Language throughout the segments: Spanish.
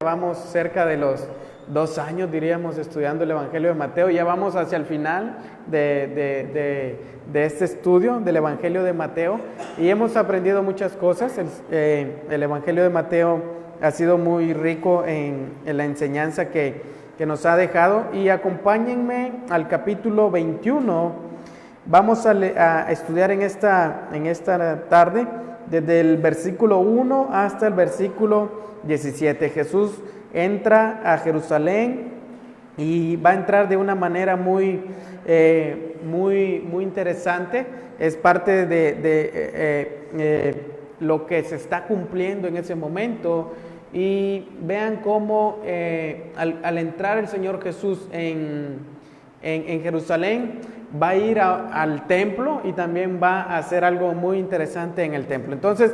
Vamos cerca de los 2 años, diríamos, estudiando el Evangelio de Mateo. Ya vamos hacia el final de este estudio del Evangelio de Mateo y hemos aprendido muchas cosas. El Evangelio de Mateo ha sido muy rico en la enseñanza que nos ha dejado. Y acompáñenme al capítulo 21. Vamos a estudiar en esta tarde desde el versículo 1 hasta el versículo 17. Jesús entra a Jerusalén y va a entrar de una manera muy interesante. Es parte de lo que se está cumpliendo en ese momento. Y vean cómo al entrar el Señor Jesús en Jerusalén, va a ir al templo y también va a hacer algo muy interesante en el templo. Entonces,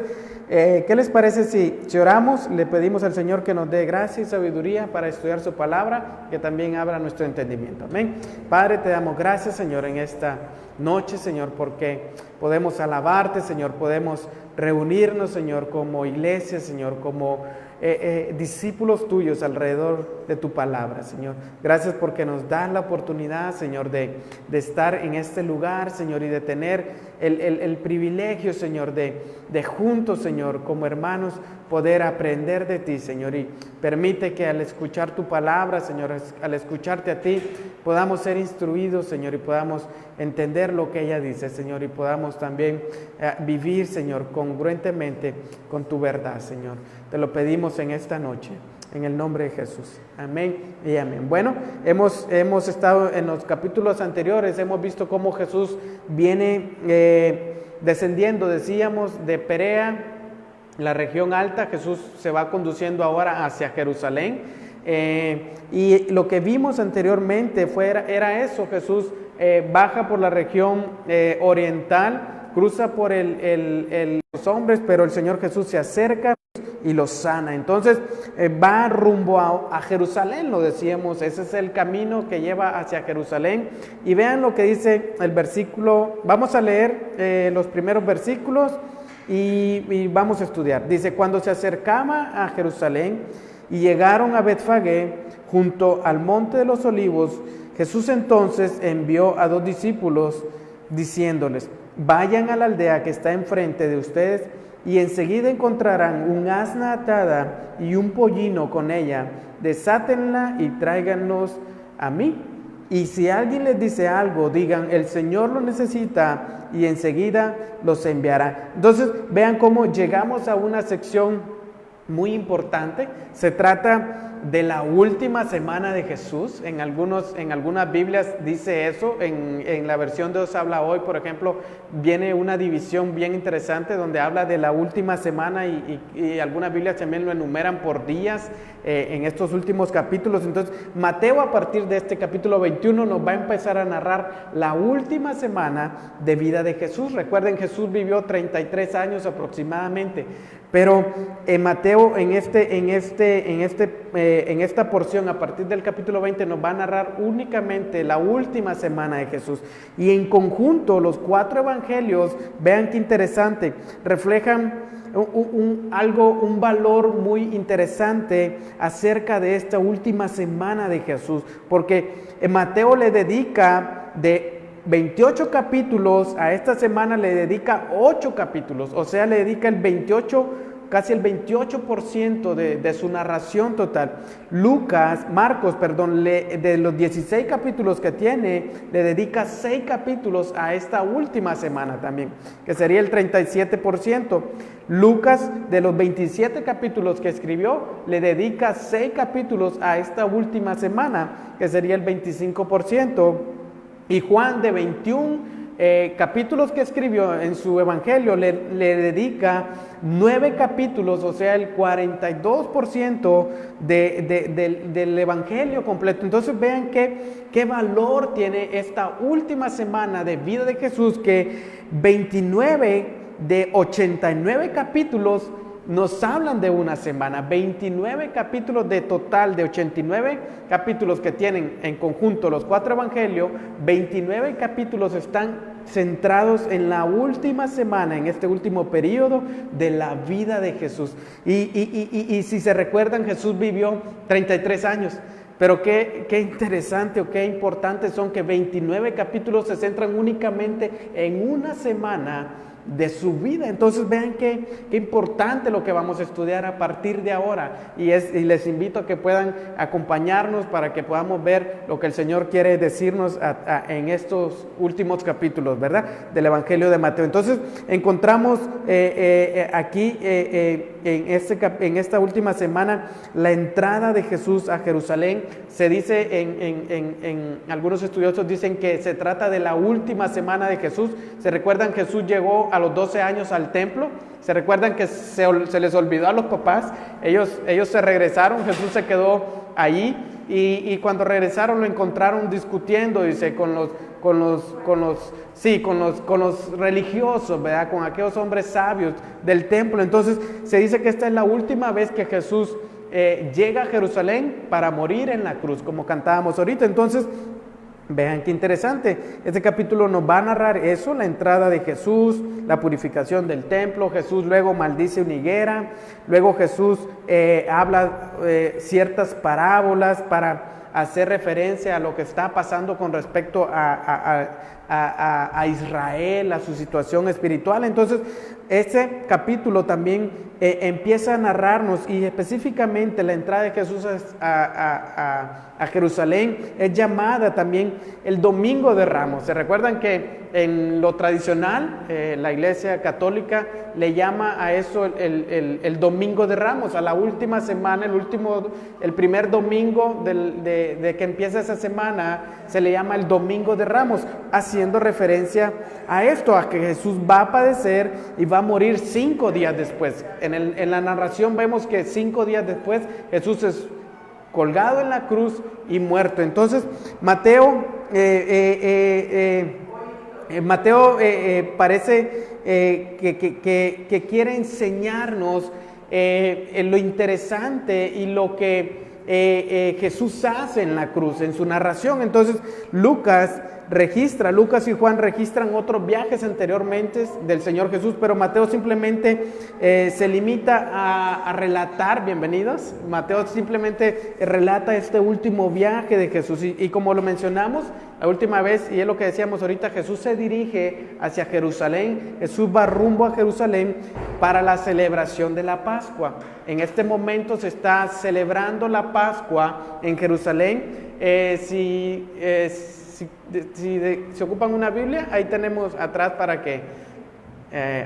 ¿qué les parece si oramos? Le pedimos al Señor que nos dé gracia y sabiduría para estudiar su palabra, que también abra nuestro entendimiento. Amén. Padre, te damos gracias, Señor, en esta noche, Señor, porque podemos alabarte, Señor, podemos reunirnos, Señor, como iglesia, Señor, como discípulos tuyos alrededor de tu palabra, Señor. Gracias porque nos das la oportunidad, Señor, de estar en este lugar, Señor, y de tener el privilegio, Señor, de juntos, Señor, como hermanos, poder aprender de ti, Señor. Y permite que al escuchar tu palabra, Señor, al escucharte a ti, podamos ser instruidos, Señor, y podamos entender lo que ella dice, Señor, y podamos también vivir, Señor, congruentemente con tu verdad, Señor. Te lo pedimos en esta noche, en el nombre de Jesús. Amén y amén. Bueno, hemos estado en los capítulos anteriores, hemos visto cómo Jesús viene descendiendo, decíamos, de Perea, la región alta. Jesús se va conduciendo ahora hacia Jerusalén. Y lo que vimos anteriormente era eso. Jesús baja por la región oriental, cruza por los hombres, pero el Señor Jesús se acerca y los sana. Entonces va rumbo a Jerusalén, lo decíamos. Ese es el camino que lleva hacia Jerusalén. Y vean lo que dice el versículo. Vamos a leer los primeros versículos y vamos a estudiar. Dice: cuando se acercaba a Jerusalén y llegaron a Betfagé, junto al monte de los olivos, Jesús entonces envió a 2 discípulos diciéndoles: vayan a la aldea que está enfrente de ustedes y enseguida encontrarán un asna atada y un pollino con ella. Desátenla y tráiganlos a mí. Y si alguien les dice algo, digan: el Señor lo necesita, y enseguida los enviará. Entonces, vean cómo llegamos a una sección muy importante. Se trata de la última semana de Jesús. En algunas Biblias dice eso. En la versión de Dios habla hoy, por ejemplo, viene una división bien interesante donde habla de la última semana y algunas Biblias también lo enumeran por días en estos últimos capítulos. Entonces, Mateo, a partir de este capítulo 21, nos va a empezar a narrar la última semana de vida de Jesús. Recuerden, Jesús vivió 33 años aproximadamente. Pero Mateo en esta porción, a partir del capítulo 20, nos va a narrar únicamente la última semana de Jesús. Y en conjunto, los 4 evangelios, vean qué interesante, reflejan un valor muy interesante acerca de esta última semana de Jesús. Porque Mateo le dedica de 28 capítulos, a esta semana le dedica 8 capítulos, o sea, le dedica casi el 28% de su narración total. Marcos, de los 16 capítulos que tiene, le dedica 6 capítulos a esta última semana también, que sería el 37%. Lucas, de los 27 capítulos que escribió, le dedica 6 capítulos a esta última semana, que sería el 25%. Y Juan, de 21 capítulos que escribió en su evangelio, le dedica 9 capítulos, o sea, el 42% del evangelio completo. Entonces vean qué valor tiene esta última semana de vida de Jesús, que 29 de 89 capítulos nos hablan de una semana. 29 capítulos de total, de 89 capítulos que tienen en conjunto los 4 evangelios, 29 capítulos están centrados en la última semana, en este último periodo de la vida de Jesús. Y si se recuerdan, Jesús vivió 33 años. Pero qué interesante o qué importante son que 29 capítulos se centran únicamente en una semana de su vida. Entonces vean qué importante lo que vamos a estudiar a partir de ahora, y les invito a que puedan acompañarnos para que podamos ver lo que el Señor quiere decirnos en estos últimos capítulos, ¿verdad?, del Evangelio de Mateo. Entonces encontramos aquí en esta última semana la entrada de Jesús a Jerusalén. Se dice en algunos estudiosos dicen que se trata de la última semana de Jesús. ¿Se recuerdan? Jesús llegó a los 12 años al templo. ¿Se recuerdan que se les olvidó a los papás? Ellos se regresaron, Jesús se quedó allí, y cuando regresaron lo encontraron discutiendo, dice, con los religiosos, ¿verdad?, con aquellos hombres sabios del templo. Entonces se dice que esta es la última vez que Jesús llega a Jerusalén para morir en la cruz, como cantábamos ahorita. Entonces vean qué interesante, este capítulo nos va a narrar eso, la entrada de Jesús, la purificación del templo. Jesús luego maldice una higuera, luego Jesús habla ciertas parábolas para hacer referencia a lo que está pasando con respecto a Israel, a su situación espiritual. Entonces este capítulo también empieza a narrarnos, y específicamente la entrada de Jesús a Jerusalén es llamada también el Domingo de Ramos. ¿Se recuerdan que en lo tradicional la Iglesia Católica le llama a eso el Domingo de Ramos, a la última semana, el primer domingo de que empieza esa semana se le llama el Domingo de Ramos, haciendo referencia a esto, a que Jesús va a padecer y va a morir 5 días después. En la narración vemos que 5 días después Jesús es colgado en la cruz y muerto. Entonces Mateo parece que quiere enseñarnos lo interesante y lo que Jesús hace en la cruz, en su narración. Entonces Lucas y Juan registran otros viajes anteriormente del Señor Jesús, pero Mateo simplemente se limita a relatar, bienvenidos, Mateo simplemente relata este último viaje de Jesús, y como lo mencionamos la última vez, y es lo que decíamos ahorita, Jesús se dirige hacia Jerusalén, Jesús va rumbo a Jerusalén para la celebración de la Pascua. En este momento se está celebrando la Pascua en Jerusalén. Si se ocupan una Biblia, ahí tenemos atrás para que...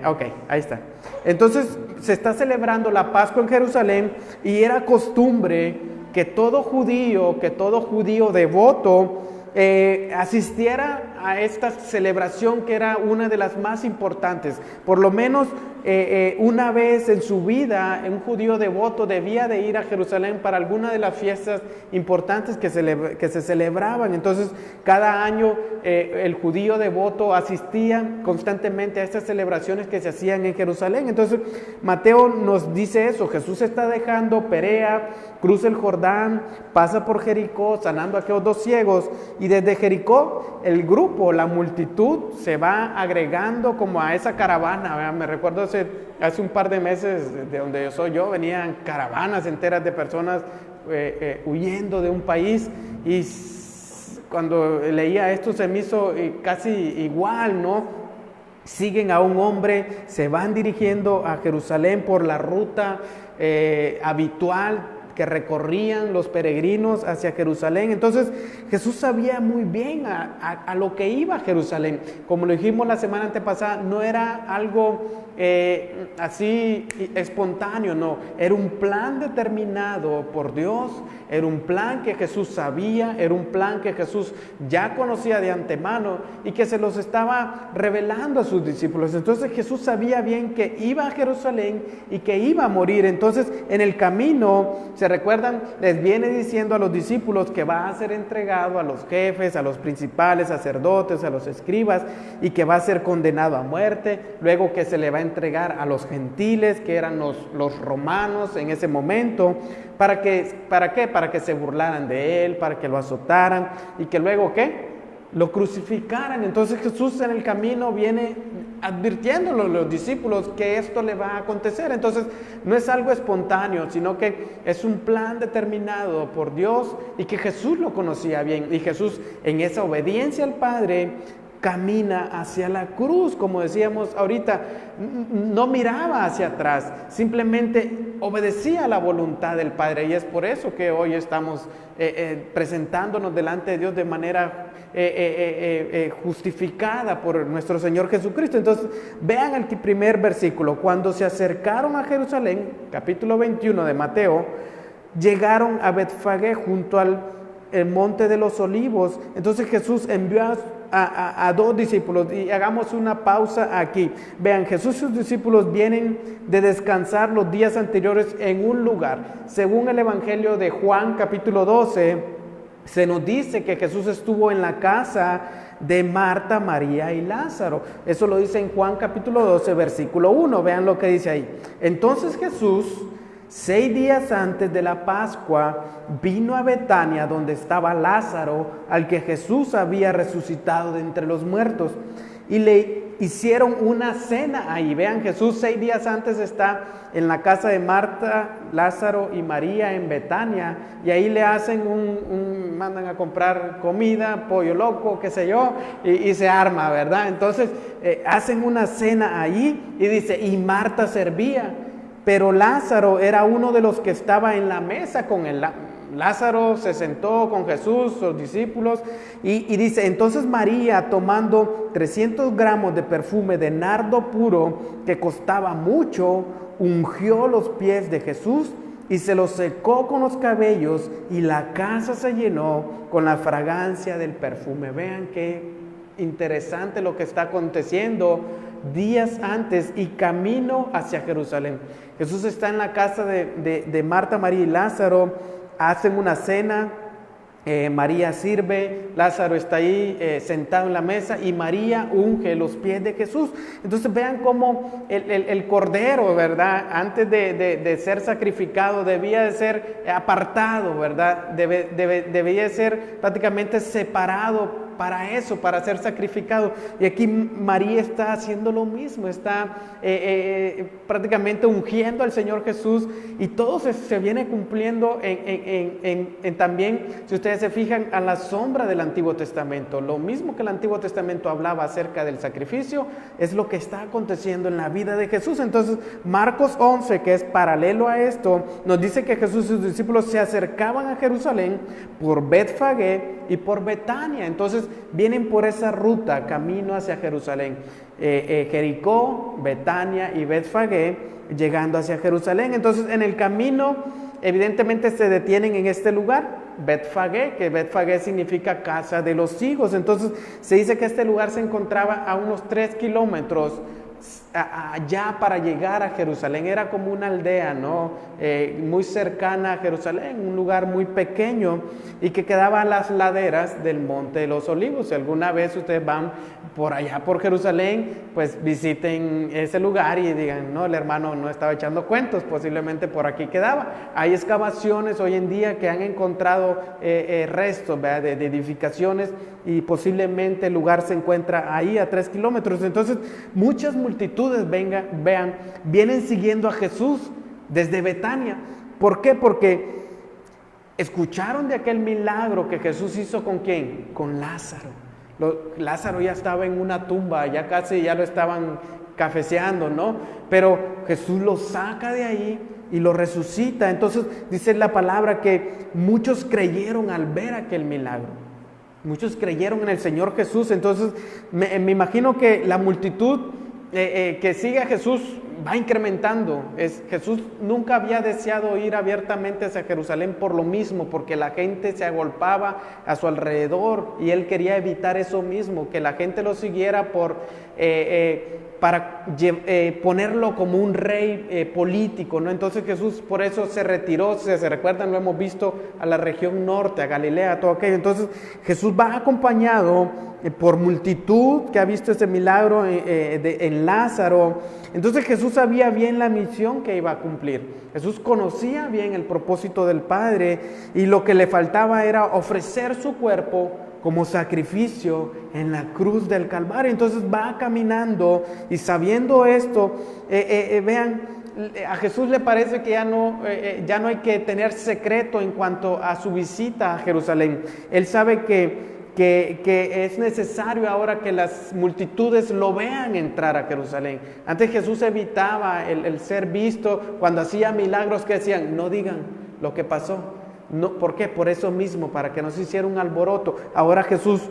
ok, ahí está. Entonces se está celebrando la Pascua en Jerusalén, y era costumbre que todo judío devoto asistiera a esta celebración, que era una de las más importantes. Por lo menos una vez en su vida, un judío devoto debía de ir a Jerusalén para alguna de las fiestas importantes que se celebraban. Entonces cada año el judío devoto asistía constantemente a estas celebraciones que se hacían en Jerusalén. Entonces Mateo nos dice eso: Jesús está dejando Perea, cruza el Jordán, pasa por Jericó, sanando a aquellos 2 ciegos, y desde Jericó el grupo, la multitud, se va agregando como a esa caravana, ¿verdad? Me recuerdo hace un par de meses, de donde yo venían caravanas enteras de personas huyendo de un país, y cuando leía esto se me hizo casi igual, ¿no? Siguen a un hombre, se van dirigiendo a Jerusalén por la ruta habitual que recorrían los peregrinos hacia Jerusalén. Entonces Jesús sabía muy bien a lo que iba a Jerusalén. Como lo dijimos la semana antepasada, no era algo así espontáneo, no, era un plan determinado por Dios, era un plan que Jesús sabía, era un plan que Jesús ya conocía de antemano y que se los estaba revelando a sus discípulos. Entonces Jesús sabía bien que iba a Jerusalén y que iba a morir. Entonces en el camino se se recuerdan, les viene diciendo a los discípulos que va a ser entregado a los jefes, a los principales sacerdotes, a los escribas, y que va a ser condenado a muerte, luego que se le va a entregar a los gentiles, que eran los romanos en ese momento, ¿para qué? Para que se burlaran de él, para que lo azotaran, y que luego, ¿qué? Lo crucificaran. Entonces Jesús en el camino viene advirtiéndolo a los discípulos que esto le va a acontecer. Entonces no es algo espontáneo, sino que es un plan determinado por Dios y que Jesús lo conocía bien. Y Jesús, en esa obediencia al Padre, camina hacia la cruz, como decíamos ahorita, no miraba hacia atrás, simplemente obedecía la voluntad del Padre, y es por eso que hoy estamos presentándonos delante de Dios de manera justificada por nuestro Señor Jesucristo. Entonces vean el primer versículo: cuando se acercaron a Jerusalén, capítulo 21 de Mateo, llegaron a Betfagé junto al monte de los olivos. Entonces Jesús envió a dos discípulos, y hagamos una pausa aquí. Vean, Jesús y sus discípulos vienen de descansar los días anteriores en un lugar. Según el Evangelio de Juan capítulo 12, se nos dice que Jesús estuvo en la casa de Marta, María y Lázaro. Eso lo dice en Juan capítulo 12, versículo 1. Vean lo que dice ahí. Entonces Jesús, 6 días antes de la Pascua, vino a Betania, donde estaba Lázaro, al que Jesús había resucitado de entre los muertos, y le hicieron una cena ahí. Vean, Jesús 6 días antes está en la casa de Marta, Lázaro y María en Betania, y ahí le hacen mandan a comprar comida, pollo loco, qué sé yo, y se arma, ¿verdad? Entonces hacen una cena ahí, y dice, y Marta servía, pero Lázaro era uno de los que estaba en la mesa con él. Lázaro se sentó con Jesús, sus discípulos, y dice, entonces María, tomando 300 gramos de perfume de nardo puro, que costaba mucho, ungió los pies de Jesús y se los secó con los cabellos, y la casa se llenó con la fragancia del perfume. Vean qué interesante lo que está aconteciendo días antes y camino hacia Jerusalén. Jesús está en la casa de Marta, María y Lázaro, hacen una cena, María sirve, Lázaro está ahí sentado en la mesa, y María unge los pies de Jesús. Entonces vean cómo el cordero, ¿verdad?, antes de ser sacrificado, debía de ser apartado, ¿verdad? Debía de ser prácticamente separado para eso, para ser sacrificado. Y aquí María está haciendo lo mismo, está prácticamente ungiendo al Señor Jesús, y todo se viene cumpliendo también, si ustedes se fijan, a la sombra del Antiguo Testamento. Lo mismo que el Antiguo Testamento hablaba acerca del sacrificio, es lo que está aconteciendo en la vida de Jesús. Entonces Marcos 11, que es paralelo a esto, nos dice que Jesús y sus discípulos se acercaban a Jerusalén por Betfagé y por Betania. Entonces vienen por esa ruta camino hacia Jerusalén, Jericó, Betania y Betfagé, llegando hacia Jerusalén. Entonces en el camino evidentemente se detienen en este lugar, Betfagé, que Betfagé significa casa de los higos. Entonces se dice que este lugar se encontraba a unos 3 kilómetros allá para llegar a Jerusalén. Era como una aldea, ¿no? Muy cercana a Jerusalén, un lugar muy pequeño, y que quedaba a las laderas del Monte de los Olivos. Si alguna vez ustedes van por allá por Jerusalén, pues visiten ese lugar y digan, no, el hermano no estaba echando cuentos, posiblemente por aquí quedaba. Hay excavaciones hoy en día que han encontrado restos, ¿verdad?, de edificaciones, y posiblemente el lugar se encuentra ahí a 3 kilómetros. Entonces muchas multitudes vienen siguiendo a Jesús desde Betania. ¿Por qué? Porque escucharon de aquel milagro que Jesús hizo. ¿Con quién? Con Lázaro. Lázaro ya estaba en una tumba, ya lo estaban cafeceando, ¿no? Pero Jesús lo saca de ahí y lo resucita. Entonces dice la palabra que muchos creyeron al ver aquel milagro. Muchos creyeron en el Señor Jesús. Entonces me imagino que la multitud que sigue a Jesús va incrementando. Jesús nunca había deseado ir abiertamente hacia Jerusalén por lo mismo, porque la gente se agolpaba a su alrededor y él quería evitar eso mismo, que la gente lo siguiera para ponerlo como un rey político, ¿no? Entonces Jesús por eso se retiró, si se recuerdan, lo hemos visto, a la región norte, a Galilea, todo aquello. Entonces Jesús va acompañado por multitud que ha visto ese milagro en Lázaro. Entonces Jesús sabía bien la misión que iba a cumplir. Jesús conocía bien el propósito del Padre y lo que le faltaba era ofrecer su cuerpo como sacrificio en la cruz del Calvario. Entonces va caminando y sabiendo esto, vean, a Jesús le parece que ya no hay que tener secreto en cuanto a su visita a Jerusalén. Él sabe que es necesario ahora que las multitudes lo vean entrar a Jerusalén. Antes Jesús evitaba el ser visto cuando hacía milagros, que decían, no digan lo que pasó. No, ¿por qué? Por eso mismo, para que no se hiciera un alboroto. Ahora Jesús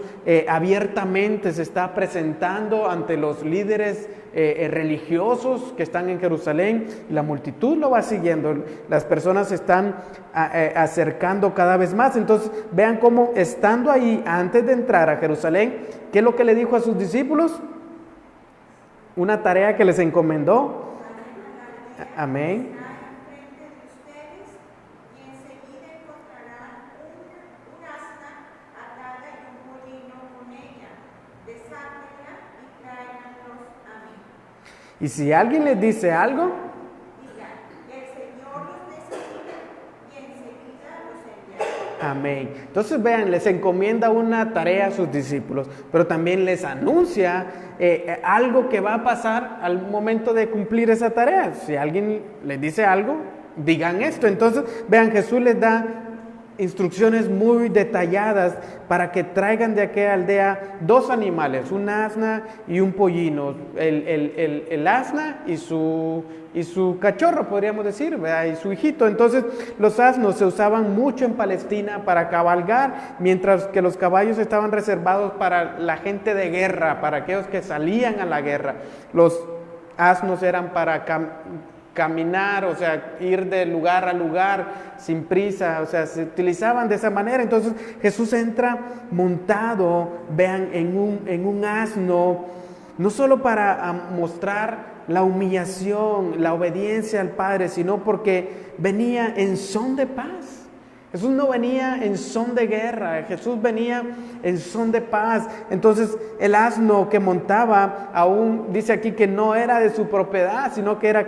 abiertamente se está presentando ante los líderes religiosos que están en Jerusalén, y la multitud lo va siguiendo. Las personas se están acercando cada vez más. Entonces vean cómo, estando ahí antes de entrar a Jerusalén, ¿qué es lo que le dijo a sus discípulos? Una tarea que les encomendó. Amén. Y si alguien les dice algo, diga, el Señor los necesita y enseguida los enviará. Amén. Entonces vean, les encomienda una tarea a sus discípulos, pero también les anuncia algo que va a pasar al momento de cumplir esa tarea. Si alguien les dice algo, digan esto. Entonces vean, Jesús les da instrucciones muy detalladas para que traigan de aquella aldea 2 animales, un asna y un pollino, el asna y su cachorro, podríamos decir, ¿verdad? Y su hijito. Entonces los asnos se usaban mucho en Palestina para cabalgar, mientras que los caballos estaban reservados para la gente de guerra, para aquellos que salían a la guerra. Los asnos eran para caminar, o sea, ir de lugar a lugar sin prisa, o sea, se utilizaban de esa manera. Entonces Jesús entra montado, vean, en un asno, no solo para mostrar la humillación, la obediencia al Padre, sino porque venía en son de paz. Jesús no venía en son de guerra, Jesús venía en son de paz. Entonces el asno que montaba, aún dice aquí que no era de su propiedad, sino que era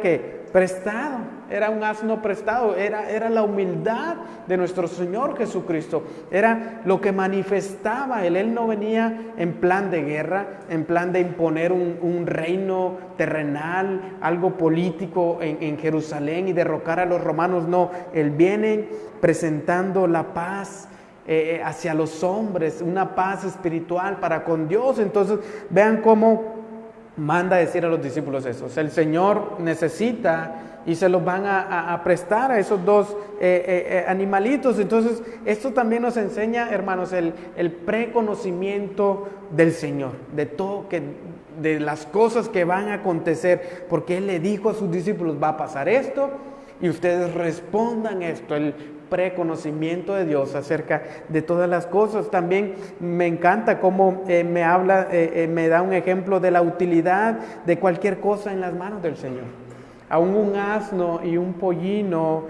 prestado, era un asno prestado, era la humildad de nuestro Señor Jesucristo, era lo que manifestaba Él. Él no venía en plan de guerra, en plan de imponer un reino terrenal, algo político en Jerusalén y derrocar a los romanos. No, Él viene presentando la paz hacia los hombres, una paz espiritual para con Dios. Entonces vean cómo manda a decir a los discípulos eso. O sea, el Señor necesita y se los van a prestar a esos 2 animalitos. Entonces esto también nos enseña, hermanos, el preconocimiento del Señor, de todo, de las cosas que van a acontecer, porque Él le dijo a sus discípulos, va a pasar esto y ustedes respondan esto. El preconocimiento de Dios acerca de todas las cosas. También me encanta cómo me habla, me da un ejemplo de la utilidad de cualquier cosa en las manos del Señor. Aún un asno y un pollino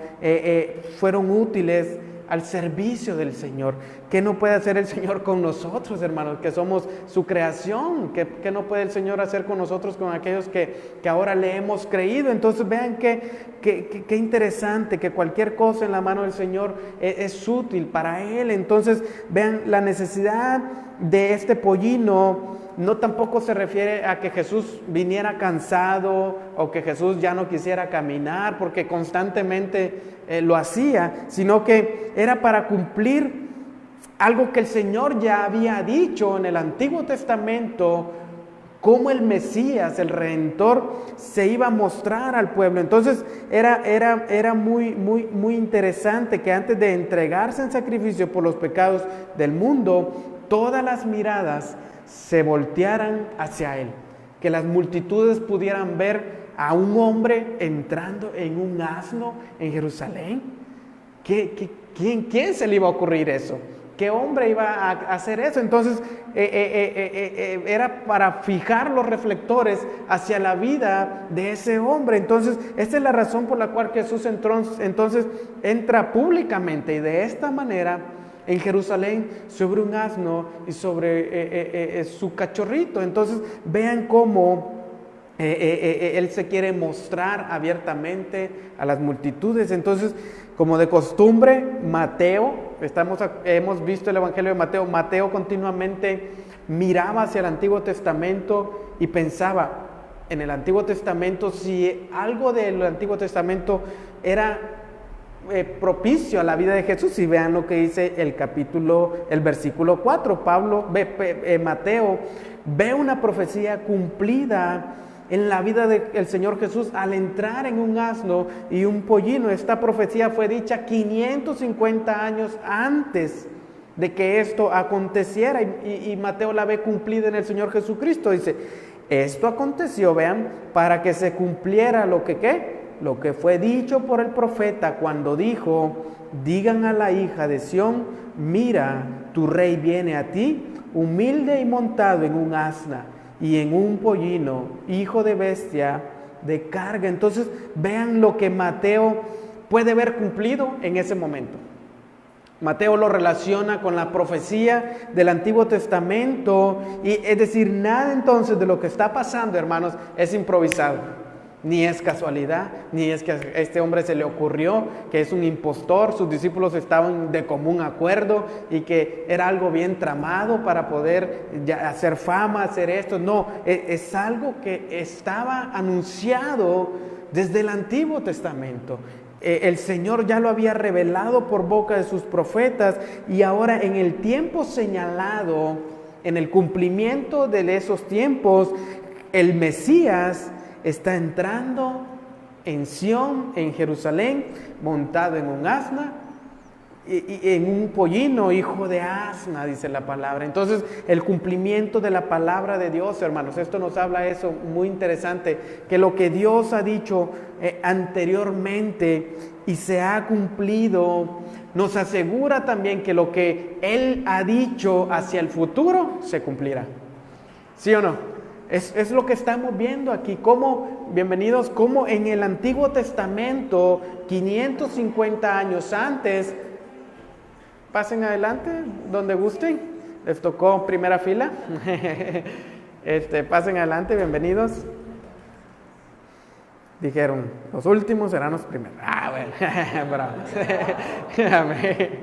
fueron útiles al servicio del Señor. ¿Qué no puede hacer el Señor con nosotros, hermanos, que somos su creación? ¿Qué no puede el Señor hacer con nosotros, con aquellos que ahora le hemos creído? Entonces vean qué interesante, que cualquier cosa en la mano del Señor es útil para Él. Entonces vean, la necesidad de este pollino no tampoco se refiere a que Jesús viniera cansado o que Jesús ya no quisiera caminar, porque constantemente lo hacía, sino que era para cumplir algo que el Señor ya había dicho en el Antiguo Testamento, cómo el Mesías, el Redentor, se iba a mostrar al pueblo. Entonces era muy interesante que antes de entregarse en sacrificio por los pecados del mundo, todas las miradas se voltearan hacia Él, que las multitudes pudieran ver a un hombre entrando en un asno en Jerusalén? ¿Quién se le iba a ocurrir eso? ¿Qué hombre iba a hacer eso? Entonces, era para fijar los reflectores hacia la vida de ese hombre. Entonces, esta es la razón por la cual Jesús entonces entra públicamente y de esta manera en Jerusalén sobre un asno y sobre su cachorrito. Entonces, vean cómo él se quiere mostrar abiertamente a las multitudes. Entonces, como de costumbre, Mateo, hemos visto el Evangelio de Mateo. Mateo continuamente miraba hacia el Antiguo Testamento y pensaba en el Antiguo Testamento si algo del Antiguo Testamento era propicio a la vida de Jesús. Y vean lo que dice el versículo 4. Mateo ve una profecía cumplida en la vida del Señor Jesús al entrar en un asno y un pollino. Esta profecía fue dicha 550 años antes de que esto aconteciera, y Mateo la ve cumplida en el Señor Jesucristo. Dice, esto aconteció, vean, para que se cumpliera lo que fue dicho por el profeta cuando dijo, digan a la hija de Sión, mira, tu rey viene a ti, humilde y montado en un asna y en un pollino, hijo de bestia de carga. Entonces vean lo que Mateo puede ver cumplido en ese momento. Mateo lo relaciona con la profecía del Antiguo Testamento, y es decir, nada entonces de lo que está pasando, hermanos, es improvisado. Ni es casualidad, ni es que a este hombre se le ocurrió que es un impostor. Sus discípulos estaban de común acuerdo y que era algo bien tramado para poder hacer fama, hacer esto. No, es algo que estaba anunciado desde el Antiguo Testamento. El Señor ya lo había revelado por boca de sus profetas, y ahora en el tiempo señalado, en el cumplimiento de esos tiempos, el Mesías está entrando en Sión, en Jerusalén, montado en un asna y en un pollino, hijo de asna, dice la palabra. Entonces, el cumplimiento de la palabra de Dios, hermanos, esto nos habla eso muy interesante, que lo que Dios ha dicho anteriormente y se ha cumplido, nos asegura también que lo que Él ha dicho hacia el futuro se cumplirá. ¿Sí o no? Es lo que estamos viendo aquí, como en el Antiguo Testamento, 550 años antes, pasen adelante, donde gusten, les tocó primera fila, pasen adelante, bienvenidos. Dijeron, los últimos serán los primeros. Bueno, bravo. Amén.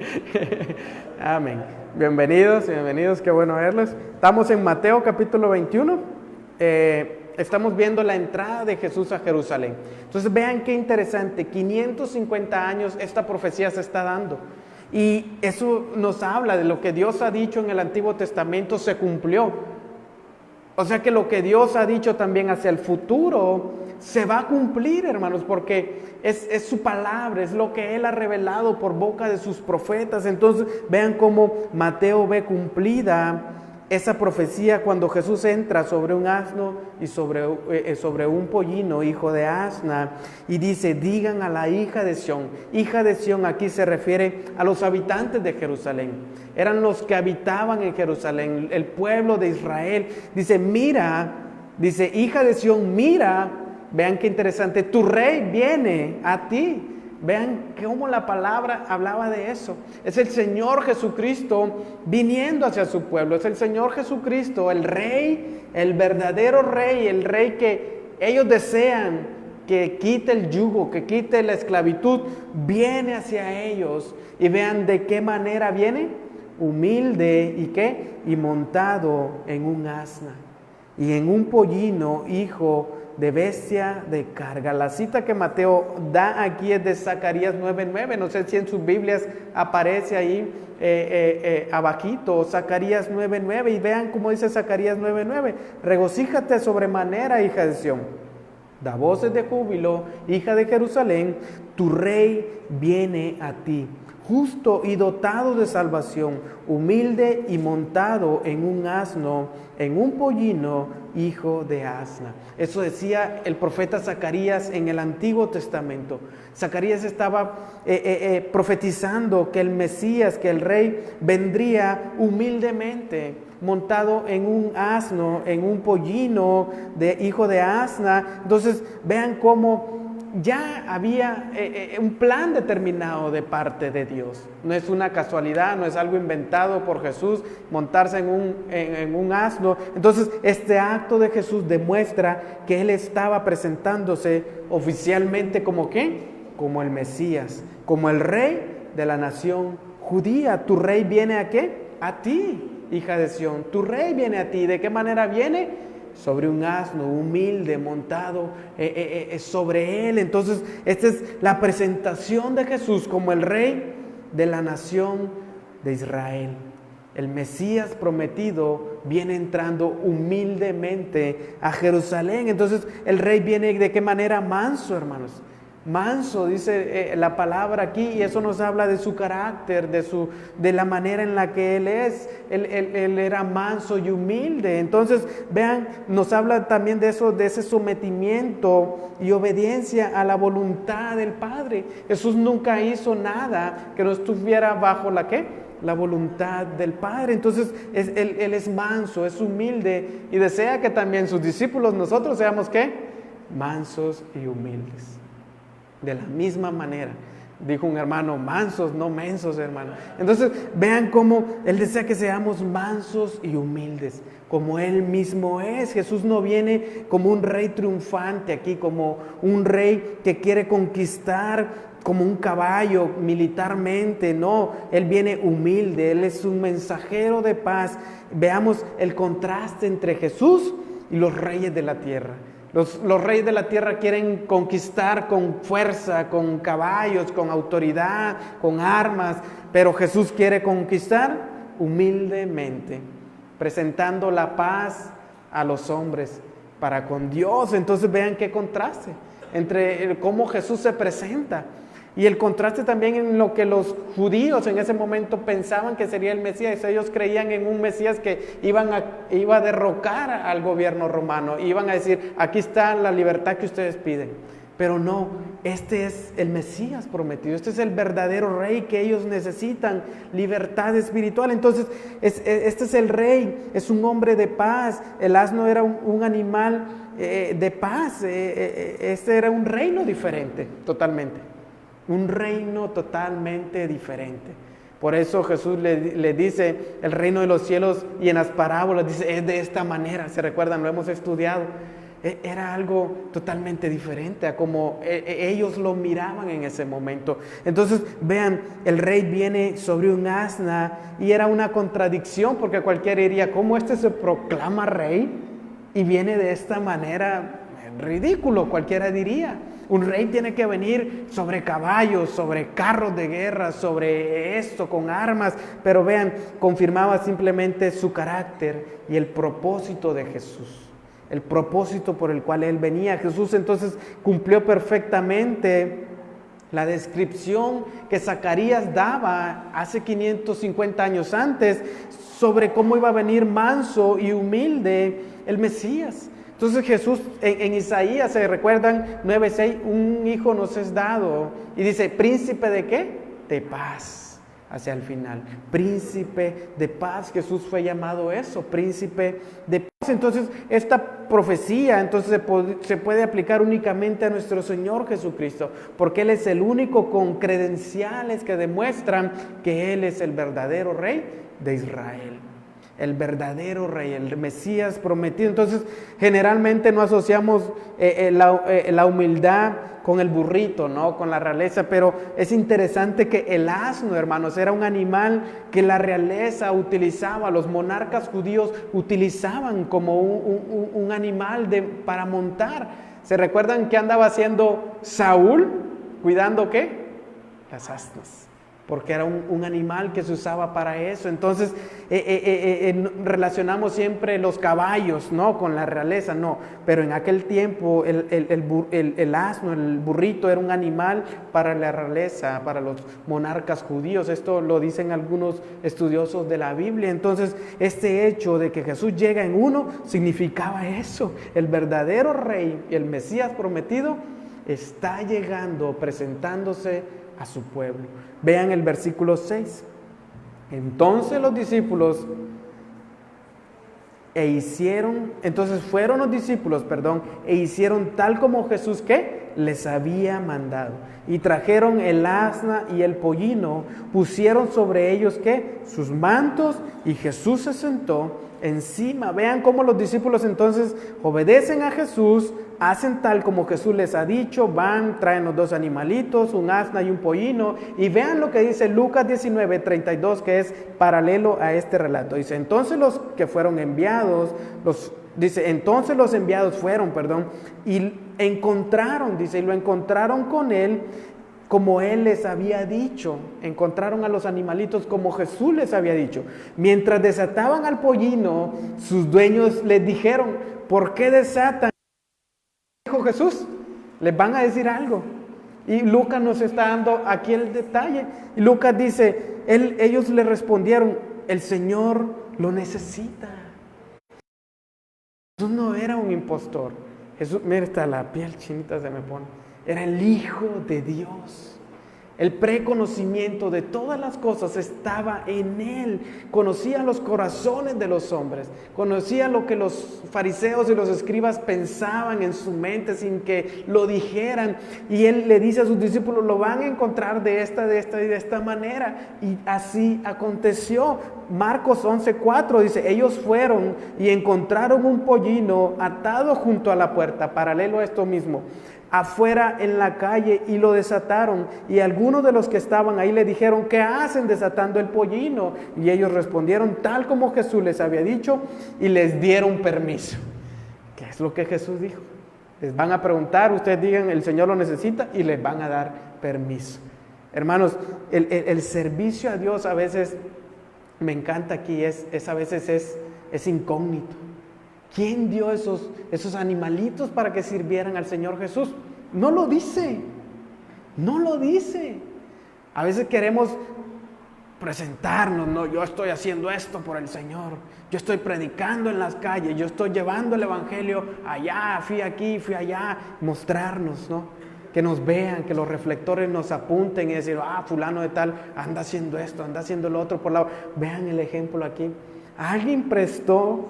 Amén. Bienvenidos, qué bueno verlos. Estamos en Mateo capítulo 21. Estamos viendo la entrada de Jesús a Jerusalén. Entonces vean qué interesante, 550 años esta profecía se está dando, y eso nos habla de lo que Dios ha dicho en el Antiguo Testamento se cumplió. O sea que lo que Dios ha dicho también hacia el futuro se va a cumplir, hermanos, porque es su palabra, es lo que Él ha revelado por boca de sus profetas. Entonces vean cómo Mateo ve cumplida esa profecía cuando Jesús entra sobre un asno y sobre un pollino, hijo de asna, y dice, digan a la hija de Sión. Hija de Sión aquí se refiere a los habitantes de Jerusalén. Eran los que habitaban en Jerusalén, el pueblo de Israel. Dice, mira, dice, hija de Sión, mira, vean qué interesante, tu rey viene a ti. Vean cómo la palabra hablaba de eso. Es el Señor Jesucristo viniendo hacia su pueblo. Es el Señor Jesucristo, el Rey, el verdadero Rey, el Rey que ellos desean que quite el yugo, que quite la esclavitud. Viene hacia ellos. Y vean de qué manera viene. Humilde y qué, y montado en un asna y en un pollino, hijo de bestia de carga. La cita que Mateo da aquí es de Zacarías 9:9. No sé si en sus Biblias aparece ahí abajito, Zacarías 9:9. Y vean cómo dice Zacarías 9:9. Regocíjate sobremanera, hija de Sión. Da voces de júbilo, hija de Jerusalén. Tu rey viene a ti. justo y dotado de salvación, humilde y montado en un asno, en un pollino, hijo de asna. Eso decía el profeta Zacarías en el Antiguo Testamento. Zacarías estaba profetizando que el Mesías, que el Rey, vendría humildemente, montado en un asno, en un pollino, de hijo de asna. Entonces vean cómo ya había un plan determinado de parte de Dios. No es una casualidad, no es algo inventado por Jesús, montarse en un asno. Entonces, este acto de Jesús demuestra que Él estaba presentándose oficialmente como ¿qué? Como el Mesías, como el Rey de la nación judía. Tu Rey viene ¿a qué? A ti, hija de Sión. Tu Rey viene a ti. ¿De qué manera viene? Sobre un asno humilde, montado sobre él. Entonces, esta es la presentación de Jesús como el Rey de la nación de Israel. El Mesías prometido viene entrando humildemente a Jerusalén. Entonces, el Rey viene ¿de qué manera? Manso, hermanos. Manso, dice la palabra aquí, y eso nos habla de su carácter, de la manera en la que Él es. Él era manso y humilde. Entonces, vean, nos habla también de eso, de ese sometimiento y obediencia a la voluntad del Padre. Jesús nunca hizo nada que no estuviera bajo la ¿qué? La voluntad del Padre. Entonces, Él es manso, es humilde, y desea que también sus discípulos, nosotros seamos ¿qué? Mansos y humildes. De la misma manera, dijo un hermano, mansos, no mensos, hermano. Entonces, vean cómo Él desea que seamos mansos y humildes, como Él mismo es. Jesús no viene como un rey triunfante aquí, como un rey que quiere conquistar como un caballo militarmente. No, Él viene humilde, Él es un mensajero de paz. Veamos el contraste entre Jesús y los reyes de la tierra. Los reyes de la tierra quieren conquistar con fuerza, con caballos, con autoridad, con armas, pero Jesús quiere conquistar humildemente, presentando la paz a los hombres para con Dios. Entonces vean qué contraste entre cómo Jesús se presenta. Y el contraste también en lo que los judíos en ese momento pensaban que sería el Mesías. Ellos creían en un Mesías que iba a derrocar al gobierno romano. Iban a decir, aquí está la libertad que ustedes piden. Pero no, este es el Mesías prometido. Este es el verdadero Rey que ellos necesitan, libertad espiritual. Entonces, este es el Rey, es un hombre de paz. El asno era un animal de paz. Este era un reino diferente, totalmente. Un reino totalmente diferente. Por eso Jesús le dice el reino de los cielos, y en las parábolas dice, es de esta manera. ¿Se recuerdan? Lo hemos estudiado. Era algo totalmente diferente a como ellos lo miraban en ese momento. Entonces, vean, el rey viene sobre un asna, y era una contradicción, porque cualquiera diría, ¿cómo este se proclama rey y viene de esta manera? Ridículo, cualquiera diría. Un rey tiene que venir sobre caballos, sobre carros de guerra, sobre esto, con armas. Pero vean, confirmaba simplemente su carácter y el propósito de Jesús. El propósito por el cual Él venía. Jesús entonces cumplió perfectamente la descripción que Zacarías daba hace 550 años antes sobre cómo iba a venir manso y humilde el Mesías. Entonces Jesús en Isaías, ¿se recuerdan? 9:6, un hijo nos es dado. Y dice, ¿príncipe de qué? De paz, hacia el final. Príncipe de paz. Jesús fue llamado eso, príncipe de paz. Entonces esta profecía entonces se puede aplicar únicamente a nuestro Señor Jesucristo, porque Él es el único con credenciales que demuestran que Él es el verdadero Rey de Israel. El verdadero Rey, el Mesías prometido. Entonces, generalmente no asociamos la humildad con el burrito, ¿no? Con la realeza, pero es interesante que el asno, hermanos, era un animal que la realeza utilizaba, los monarcas judíos utilizaban como un animal para montar. ¿Se recuerdan qué andaba haciendo Saúl? ¿Cuidando qué? Las asnas. porque era un animal que se usaba para eso. Entonces relacionamos siempre los caballos, ¿no?, con la realeza, no, pero en aquel tiempo el asno, el burrito, era un animal para la realeza, para los monarcas judíos. Esto lo dicen algunos estudiosos de la Biblia. Entonces este hecho de que Jesús llega en uno significaba eso: el verdadero rey, el Mesías prometido, está llegando, presentándose a su pueblo. Vean el versículo 6. Entonces fueron los discípulos, e hicieron tal como Jesús, ¿qué?, les había mandado. Y trajeron el asna y el pollino, pusieron sobre ellos, ¿qué?, sus mantos, y Jesús se sentó encima. Vean cómo los discípulos entonces obedecen a Jesús, hacen tal como Jesús les ha dicho, van, traen los dos animalitos, un asna y un pollino, y vean lo que dice Lucas 19:32, que es paralelo a este relato. Dice, entonces los enviados fueron, y encontraron, dice, y lo encontraron con él como él les había dicho. Encontraron a los animalitos como Jesús les había dicho. Mientras desataban al pollino, sus dueños les dijeron, ¿por qué desatan? Dijo Jesús, les van a decir algo. Y Lucas nos está dando aquí el detalle. Y Lucas dice, ellos le respondieron, el Señor lo necesita. Jesús no era un impostor. Jesús, mira, hasta la piel chinita se me pone. Era el Hijo de Dios. El preconocimiento de todas las cosas estaba en Él. Conocía los corazones de los hombres. Conocía lo que los fariseos y los escribas pensaban en su mente sin que lo dijeran. Y Él le dice a sus discípulos, lo van a encontrar de esta y de esta manera. Y así aconteció. Marcos 11:4 dice, ellos fueron y encontraron un pollino atado junto a la puerta, paralelo a esto mismo, afuera en la calle, y lo desataron. Y algunos de los que estaban ahí le dijeron, ¿qué hacen desatando el pollino? Y ellos respondieron tal como Jesús les había dicho, y les dieron permiso. ¿Qué es lo que Jesús dijo? Les van a preguntar, ustedes digan, el Señor lo necesita, y les van a dar permiso. Hermanos, el servicio a Dios a veces, me encanta aquí, a veces es incógnito. ¿Quién dio esos animalitos para que sirvieran al Señor Jesús? No lo dice. No lo dice. A veces queremos presentarnos, no, yo estoy haciendo esto por el Señor. Yo estoy predicando en las calles, yo estoy llevando el evangelio allá, fui aquí, fui allá, mostrarnos, ¿no? Que nos vean, que los reflectores nos apunten y decir, fulano de tal anda haciendo esto, anda haciendo lo otro por lado. Vean el ejemplo aquí. Alguien prestó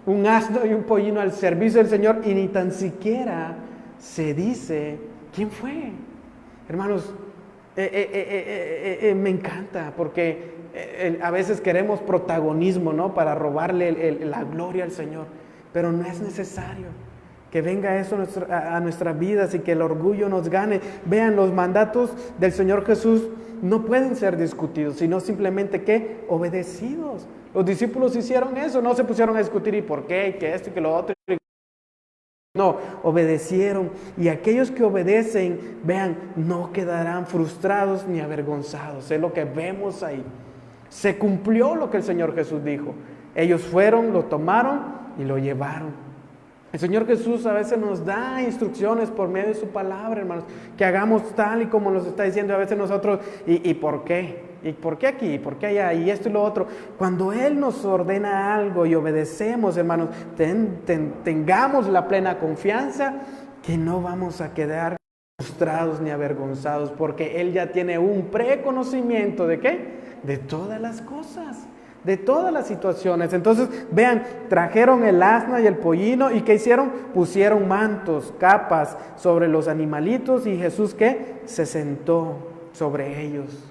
un asno y un pollino al servicio del Señor y ni tan siquiera se dice quién fue. Hermanos, me encanta porque a veces queremos protagonismo, ¿no?, para robarle la gloria al Señor, pero no es necesario que venga eso a nuestras vidas y que el orgullo nos gane. Vean, los mandatos del Señor Jesús no pueden ser discutidos, sino simplemente ¿qué? Obedecidos. Los discípulos hicieron eso, no se pusieron a discutir y por qué, y que esto y que lo otro. No, obedecieron. Y aquellos que obedecen, vean, no quedarán frustrados ni avergonzados. Es lo que vemos ahí. Se cumplió lo que el Señor Jesús dijo. Ellos fueron, lo tomaron y lo llevaron. El Señor Jesús a veces nos da instrucciones por medio de su palabra, hermanos, que hagamos tal y como nos está diciendo. A veces nosotros, ¿y por qué? ¿Y por qué aquí? ¿Y por qué allá? Y esto y lo otro. Cuando Él nos ordena algo y obedecemos, hermanos, tengamos la plena confianza que no vamos a quedar frustrados ni avergonzados, porque Él ya tiene un preconocimiento ¿de qué? De todas las cosas, de todas las situaciones. Entonces, vean, trajeron el asna y el pollino, ¿y qué hicieron? Pusieron mantos, capas sobre los animalitos, y Jesús, ¿qué? Se sentó sobre ellos.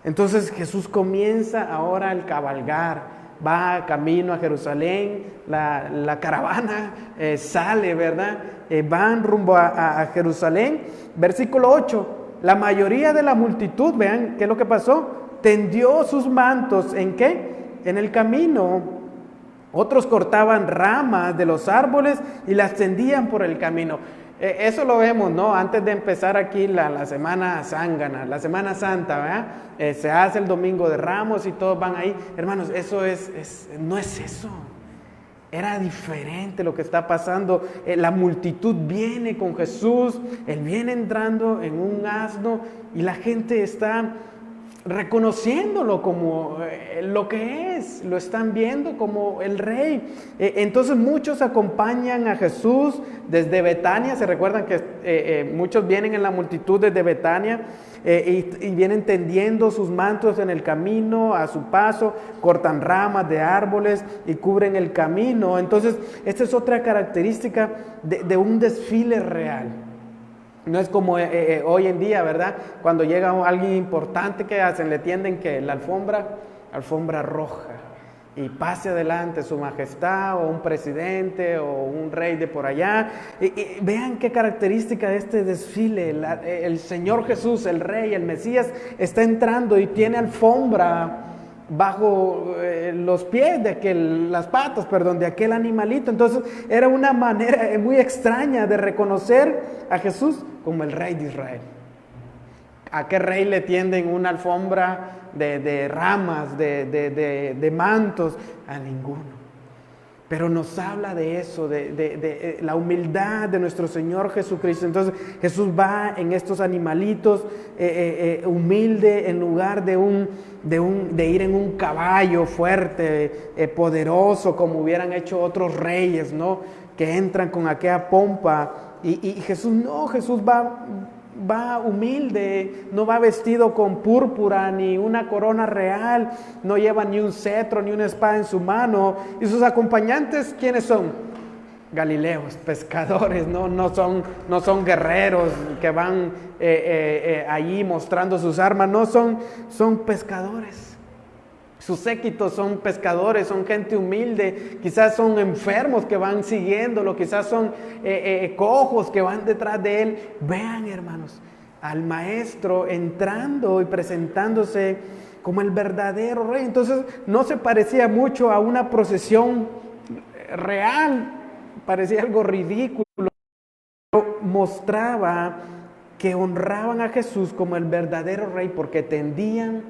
Entonces Jesús comienza ahora el cabalgar, va camino a Jerusalén, la caravana sale, ¿verdad? Van rumbo a Jerusalén. Versículo 8, la mayoría de la multitud, vean, ¿qué es lo que pasó? Tendió sus mantos, ¿en qué? En el camino. Otros cortaban ramas de los árboles y las tendían por el camino. Eso lo vemos, ¿no? Antes de empezar aquí la Semana Zángana, la Semana Santa, ¿verdad? Se hace el Domingo de Ramos y todos van ahí. Hermanos, eso no es eso. Era diferente lo que está pasando. La multitud viene con Jesús, Él viene entrando en un asno y la gente está reconociéndolo como lo que es, lo están viendo como el Rey. Entonces muchos acompañan a Jesús desde Betania. Se recuerdan que muchos vienen en la multitud desde Betania y vienen tendiendo sus mantos en el camino a su paso, cortan ramas de árboles y cubren el camino. Entonces esta es otra característica de un desfile real. No es como hoy en día, ¿verdad? Cuando llega alguien importante, ¿qué hacen? Le tienden que la alfombra roja, y pase adelante su majestad o un presidente o un rey de por allá. Y vean qué característica de este desfile. El Señor Jesús, el Rey, el Mesías, está entrando y tiene alfombra bajo los pies las patas, de aquel animalito. Entonces era una manera muy extraña de reconocer a Jesús como el Rey de Israel. ¿A qué rey le tienden una alfombra de ramas, de mantos? A ninguno. Pero nos habla de eso, de la humildad de nuestro Señor Jesucristo. Entonces Jesús va en estos animalitos, humilde, en lugar de ir en un caballo fuerte, poderoso, como hubieran hecho otros reyes, ¿no? Que entran con aquella pompa. Y Jesús no, Jesús va humilde, no va vestido con púrpura ni una corona real, no lleva ni un cetro ni una espada en su mano. Y sus acompañantes, ¿quiénes son? Galileos, pescadores, no son guerreros que van allí mostrando sus armas, no, son pescadores. Sus séquitos son pescadores, son gente humilde, quizás son enfermos que van siguiéndolo, quizás son cojos que van detrás de él. Vean, hermanos, al maestro entrando y presentándose como el verdadero rey. Entonces no se parecía mucho a una procesión real, parecía algo ridículo, pero mostraba que honraban a Jesús como el verdadero rey porque tendían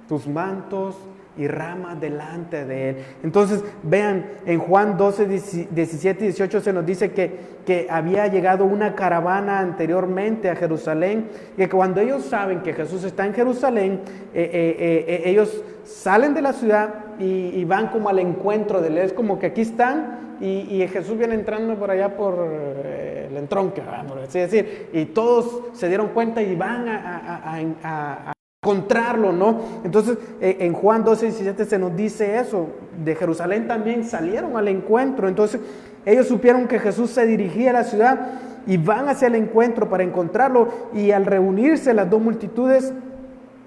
sus mantos y ramas delante de él. Entonces vean, en Juan 12, 17 y 18 se nos dice que había llegado una caravana anteriormente a Jerusalén, y que cuando ellos saben que Jesús está en Jerusalén, ellos salen de la ciudad y van como al encuentro de él. Es como que aquí están y Jesús viene entrando por allá por el entronque, por así decir, y todos se dieron cuenta y van a encontrarlo, ¿no? Entonces en Juan 12, 17 se nos dice eso. De Jerusalén también salieron al encuentro. Entonces ellos supieron que Jesús se dirigía a la ciudad y van hacia el encuentro para encontrarlo, y al reunirse las dos multitudes,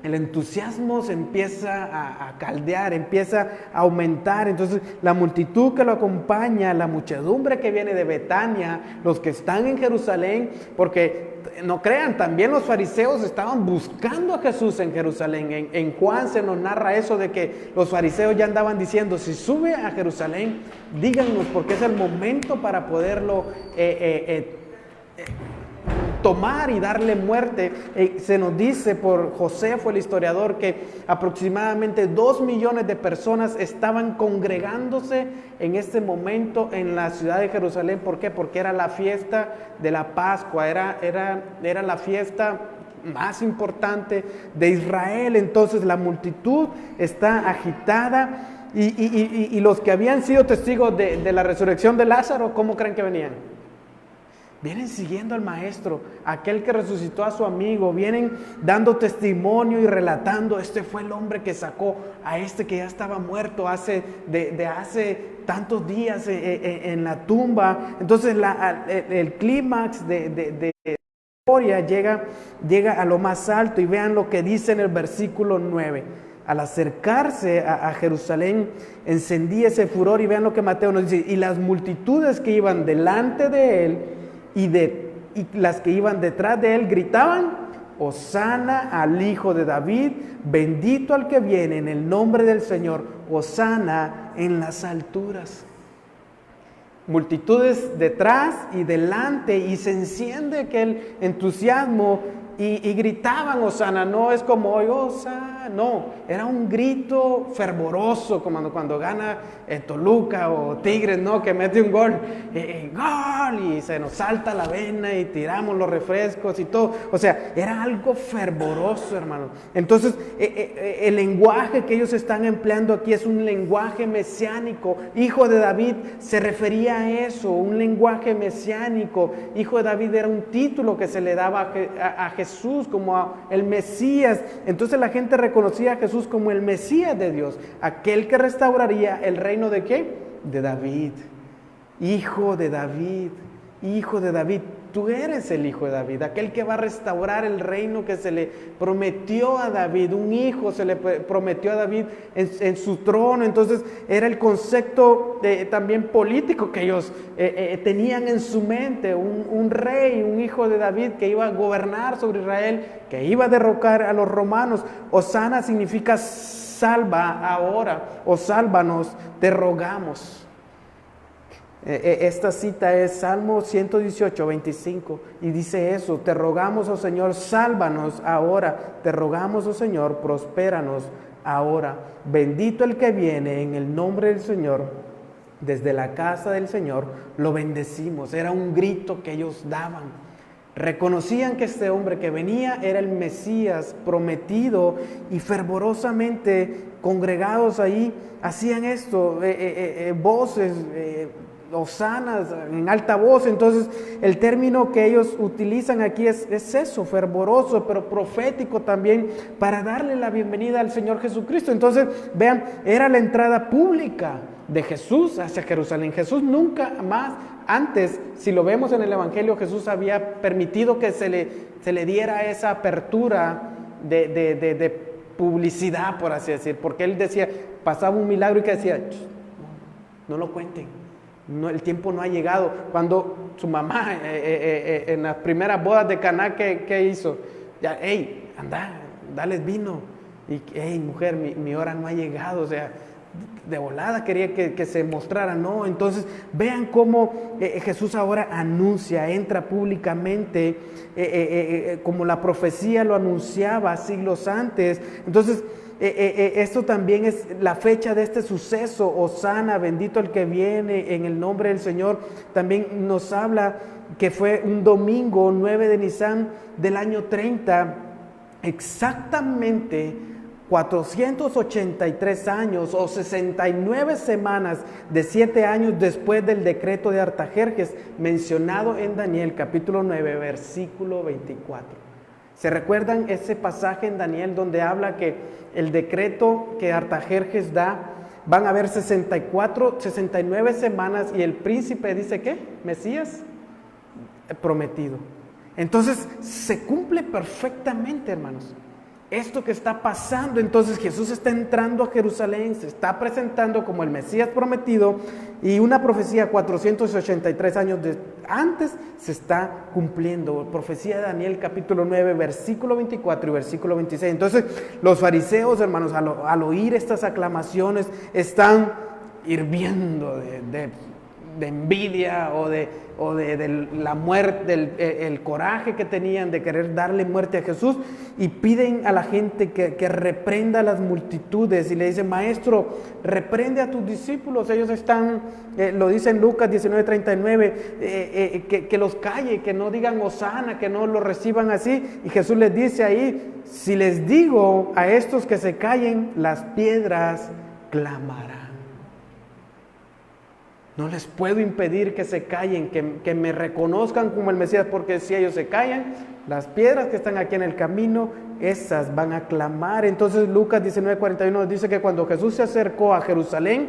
el entusiasmo se empieza a caldear, empieza a aumentar. Entonces la multitud que lo acompaña, la muchedumbre que viene de Betania, los que están en Jerusalén, porque no crean, también los fariseos estaban buscando a Jesús en Jerusalén. En Juan se nos narra eso, de que los fariseos ya andaban diciendo: si sube a Jerusalén, díganos, porque es el momento para poderlo tomar y darle muerte. Se nos dice por Josefo, el historiador, que aproximadamente 2 millones de personas estaban congregándose en este momento en la ciudad de Jerusalén. ¿Por qué? Porque era la fiesta de la Pascua, era la fiesta más importante de Israel. Entonces la multitud está agitada, y los que habían sido testigos de la resurrección de Lázaro, ¿cómo creen que venían? Vienen siguiendo al maestro, aquel que resucitó a su amigo. Vienen dando testimonio y relatando: este fue el hombre que sacó a este que ya estaba muerto hace tantos días en la tumba. Entonces el clímax de la historia llega a lo más alto. Y vean lo que dice en el versículo 9. Al acercarse a Jerusalén, encendía ese furor. Y vean lo que Mateo nos dice: y las multitudes que iban delante de él y las que iban detrás de él gritaban: Hosana al Hijo de David, bendito al que viene en el nombre del Señor, Hosana en las alturas. multitudes detrás y delante, y se enciende aquel entusiasmo y gritaban Hosana. No es como hoy, Hosana, no, era un grito fervoroso, como cuando gana Toluca o Tigres, ¿no? Que mete un gol, gol, y se nos salta la vena y tiramos los refrescos y todo. O sea, era algo fervoroso, hermano. Entonces, el lenguaje que ellos están empleando aquí es un lenguaje mesiánico. Hijo de David se refería a eso, un lenguaje mesiánico. Hijo de David era un título que se le daba a Jesús como el Mesías. Entonces la gente reconocía a Jesús como el Mesías de Dios, aquel que restauraría el reino de ¿qué? De David. Hijo de David, hijo de David. Tú eres el hijo de David, aquel que va a restaurar el reino que se le prometió a David. Un hijo se le prometió a David en su trono. Entonces era el concepto también político que ellos tenían en su mente. Un rey, un hijo de David que iba a gobernar sobre Israel, que iba a derrocar a los romanos. Hosana significa salva ahora, o sálvanos, te rogamos. Esta cita es Salmo 118, 25, y dice eso: te rogamos, oh Señor, sálvanos ahora, te rogamos, oh Señor, prospéranos ahora. Bendito el que viene en el nombre del Señor, desde la casa del Señor lo bendecimos. Era un grito que ellos daban. Reconocían que este hombre que venía era el Mesías prometido, y fervorosamente congregados ahí hacían esto, voces, hosanas en alta voz. Entonces el término que ellos utilizan aquí es eso, fervoroso, pero profético también, para darle la bienvenida al Señor Jesucristo. Entonces vean, era la entrada pública de Jesús hacia Jerusalén. Jesús nunca más antes, si lo vemos en el Evangelio, Jesús había permitido que se le diera esa apertura de publicidad, por así decir, porque él decía, pasaba un milagro y que decía, no lo cuenten. No, el tiempo no ha llegado. Cuando su mamá en las primeras bodas de Caná, ¿qué hizo? Ya, hey, anda, dales vino. Y hey, mujer, mi hora no ha llegado. O sea, de volada quería que se mostrara, ¿no? Entonces vean cómo Jesús ahora anuncia, entra públicamente, como la profecía lo anunciaba siglos antes. Entonces esto también es la fecha de este suceso. Hosana, bendito el que viene en el nombre del Señor. También nos habla que fue un domingo 9 de Nisan del año 30, exactamente 483 años o 69 semanas de 7 años después del decreto de Artajerjes mencionado en Daniel capítulo 9 versículo 24. ¿Se recuerdan ese pasaje en Daniel donde habla que el decreto que Artajerjes da, van a haber 69 semanas, y el príncipe dice ¿qué? Mesías prometido? Entonces se cumple perfectamente, hermanos, esto que está pasando. Entonces Jesús está entrando a Jerusalén, se está presentando como el Mesías prometido, y una profecía 483 años antes se está cumpliendo. Profecía de Daniel capítulo 9 versículo 24 y versículo 26. Entonces los fariseos, hermanos, al oír estas aclamaciones, están hirviendo de envidia o de la muerte, el coraje que tenían de querer darle muerte a Jesús, y piden a la gente que reprenda a las multitudes, y le dicen: maestro, reprende a tus discípulos, ellos están, lo dice en Lucas 19:39, que los calle, que no digan hosana, que no lo reciban así. Y Jesús les dice ahí: si les digo a estos que se callen, las piedras clamarán. No les puedo impedir que se callen, que me reconozcan como el Mesías, porque si ellos se callan, las piedras que están aquí en el camino, esas van a clamar. Entonces Lucas 19:41 nos dice que cuando Jesús se acercó a Jerusalén,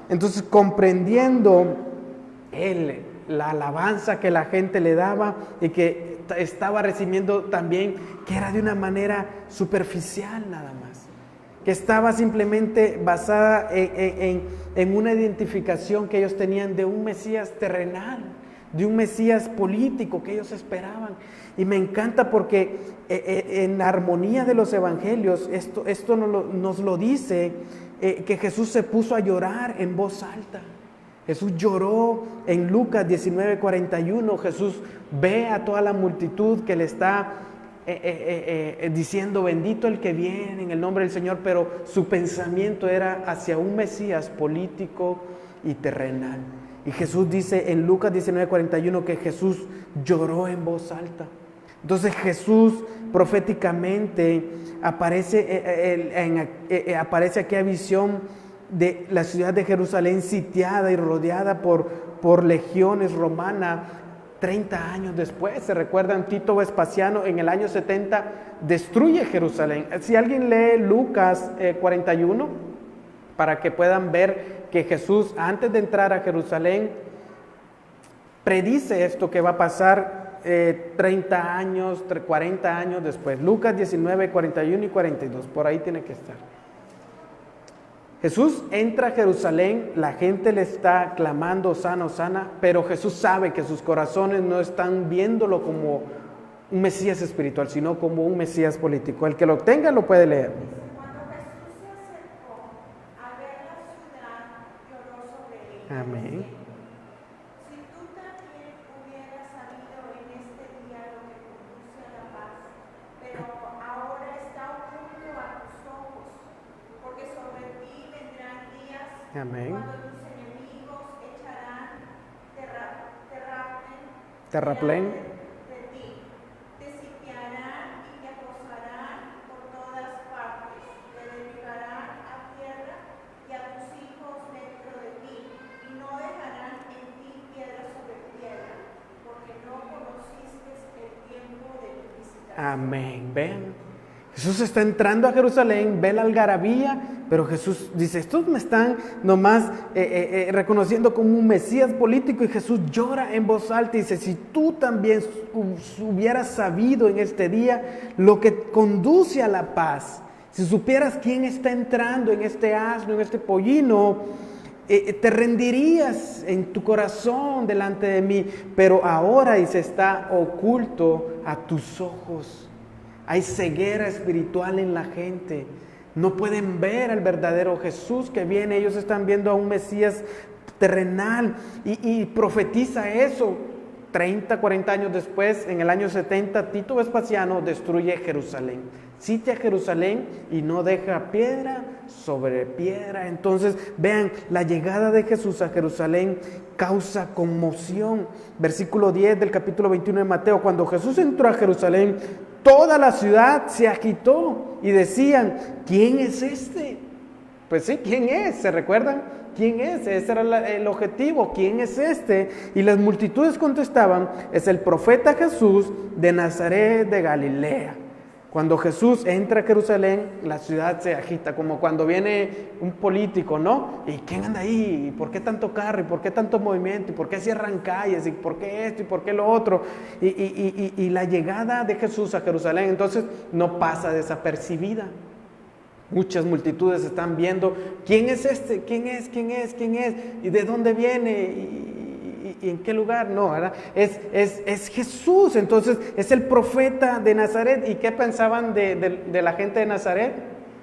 entonces comprendiendo él la alabanza que la gente le daba y que estaba recibiendo también, que era de una manera superficial nada más, que estaba simplemente basada en una identificación que ellos tenían de un Mesías terrenal, de un Mesías político que ellos esperaban. Y me encanta porque en armonía de los evangelios, esto nos lo dice, que Jesús se puso a llorar en voz alta. Jesús lloró en Lucas 19:41. Jesús ve a toda la multitud que le está diciendo bendito el que viene en el nombre del Señor, pero su pensamiento era hacia un Mesías político y terrenal. Y Jesús dice en Lucas 19:41 que Jesús lloró en voz alta. Entonces Jesús proféticamente aparece aquella visión de la ciudad de Jerusalén sitiada y rodeada por legiones romanas. 30 años después, se recuerdan, Tito Vespasiano en el año 70 destruye Jerusalén. Si alguien lee Lucas 41, para que puedan ver que Jesús, antes de entrar a Jerusalén, predice esto que va a pasar 30 años, 40 años después. Lucas 19, 41 y 42, por ahí tiene que estar. Jesús entra a Jerusalén, la gente le está clamando, Hosana, Hosana, pero Jesús sabe que sus corazones no están viéndolo como un Mesías espiritual, sino como un Mesías político. El que lo tenga lo puede leer. Cuando Jesús se acercó a ver la ciudad, lloró sobre ella. Amén. Si tú también hubieras sabido en este día lo que conduce a la paz, pero ahora está oculto a tus ojos, porque sobre ti vendrán días Amén. cuando tus enemigos echarán Terraplén. de ti, te sitiarán y te acosarán por todas partes, te derribarán a tierra y a tus hijos dentro de ti, y no dejarán en ti piedra sobre piedra, porque no conociste el tiempo de mi visita. Amén. Ven. Jesús está entrando a Jerusalén, ve la algarabía, pero Jesús dice, estos me están nomás reconociendo como un Mesías político, y Jesús llora en voz alta y dice, si tú también hubieras sabido en este día lo que conduce a la paz, si supieras quién está entrando en este asno, en este pollino, te rendirías en tu corazón delante de mí, pero ahora dice, está oculto a tus ojos. Hay ceguera espiritual en la gente. No pueden ver al verdadero Jesús que viene. Ellos están viendo a un Mesías terrenal y profetiza eso. 30, 40 años después, en el año 70, Tito Vespasiano destruye Jerusalén. Sitia Jerusalén y no deja piedra sobre piedra. Entonces, vean, la llegada de Jesús a Jerusalén causa conmoción. Versículo 10 del capítulo 21 de Mateo. Cuando Jesús entró a Jerusalén, toda la ciudad se agitó y decían, ¿quién es este? Pues sí, ¿quién es? ¿Se recuerdan? ¿Quién es? Ese era el objetivo. ¿Quién es este? Y las multitudes contestaban, es el profeta Jesús de Nazaret de Galilea. Cuando Jesús entra a Jerusalén, la ciudad se agita, como cuando viene un político, ¿no? ¿Y quién anda ahí? ¿Y por qué tanto carro? ¿Y por qué tanto movimiento? ¿Y por qué cierran calles? ¿Y por qué esto? ¿Y por qué lo otro? Y la llegada de Jesús a Jerusalén, entonces, no pasa desapercibida. Muchas multitudes están viendo, ¿quién es este? ¿Quién es? ¿Quién es? ¿Quién es? ¿Y de dónde viene? ¿Y en qué lugar? No, ¿verdad? Es Jesús, entonces es el profeta de Nazaret. ¿Y qué pensaban de la gente de Nazaret?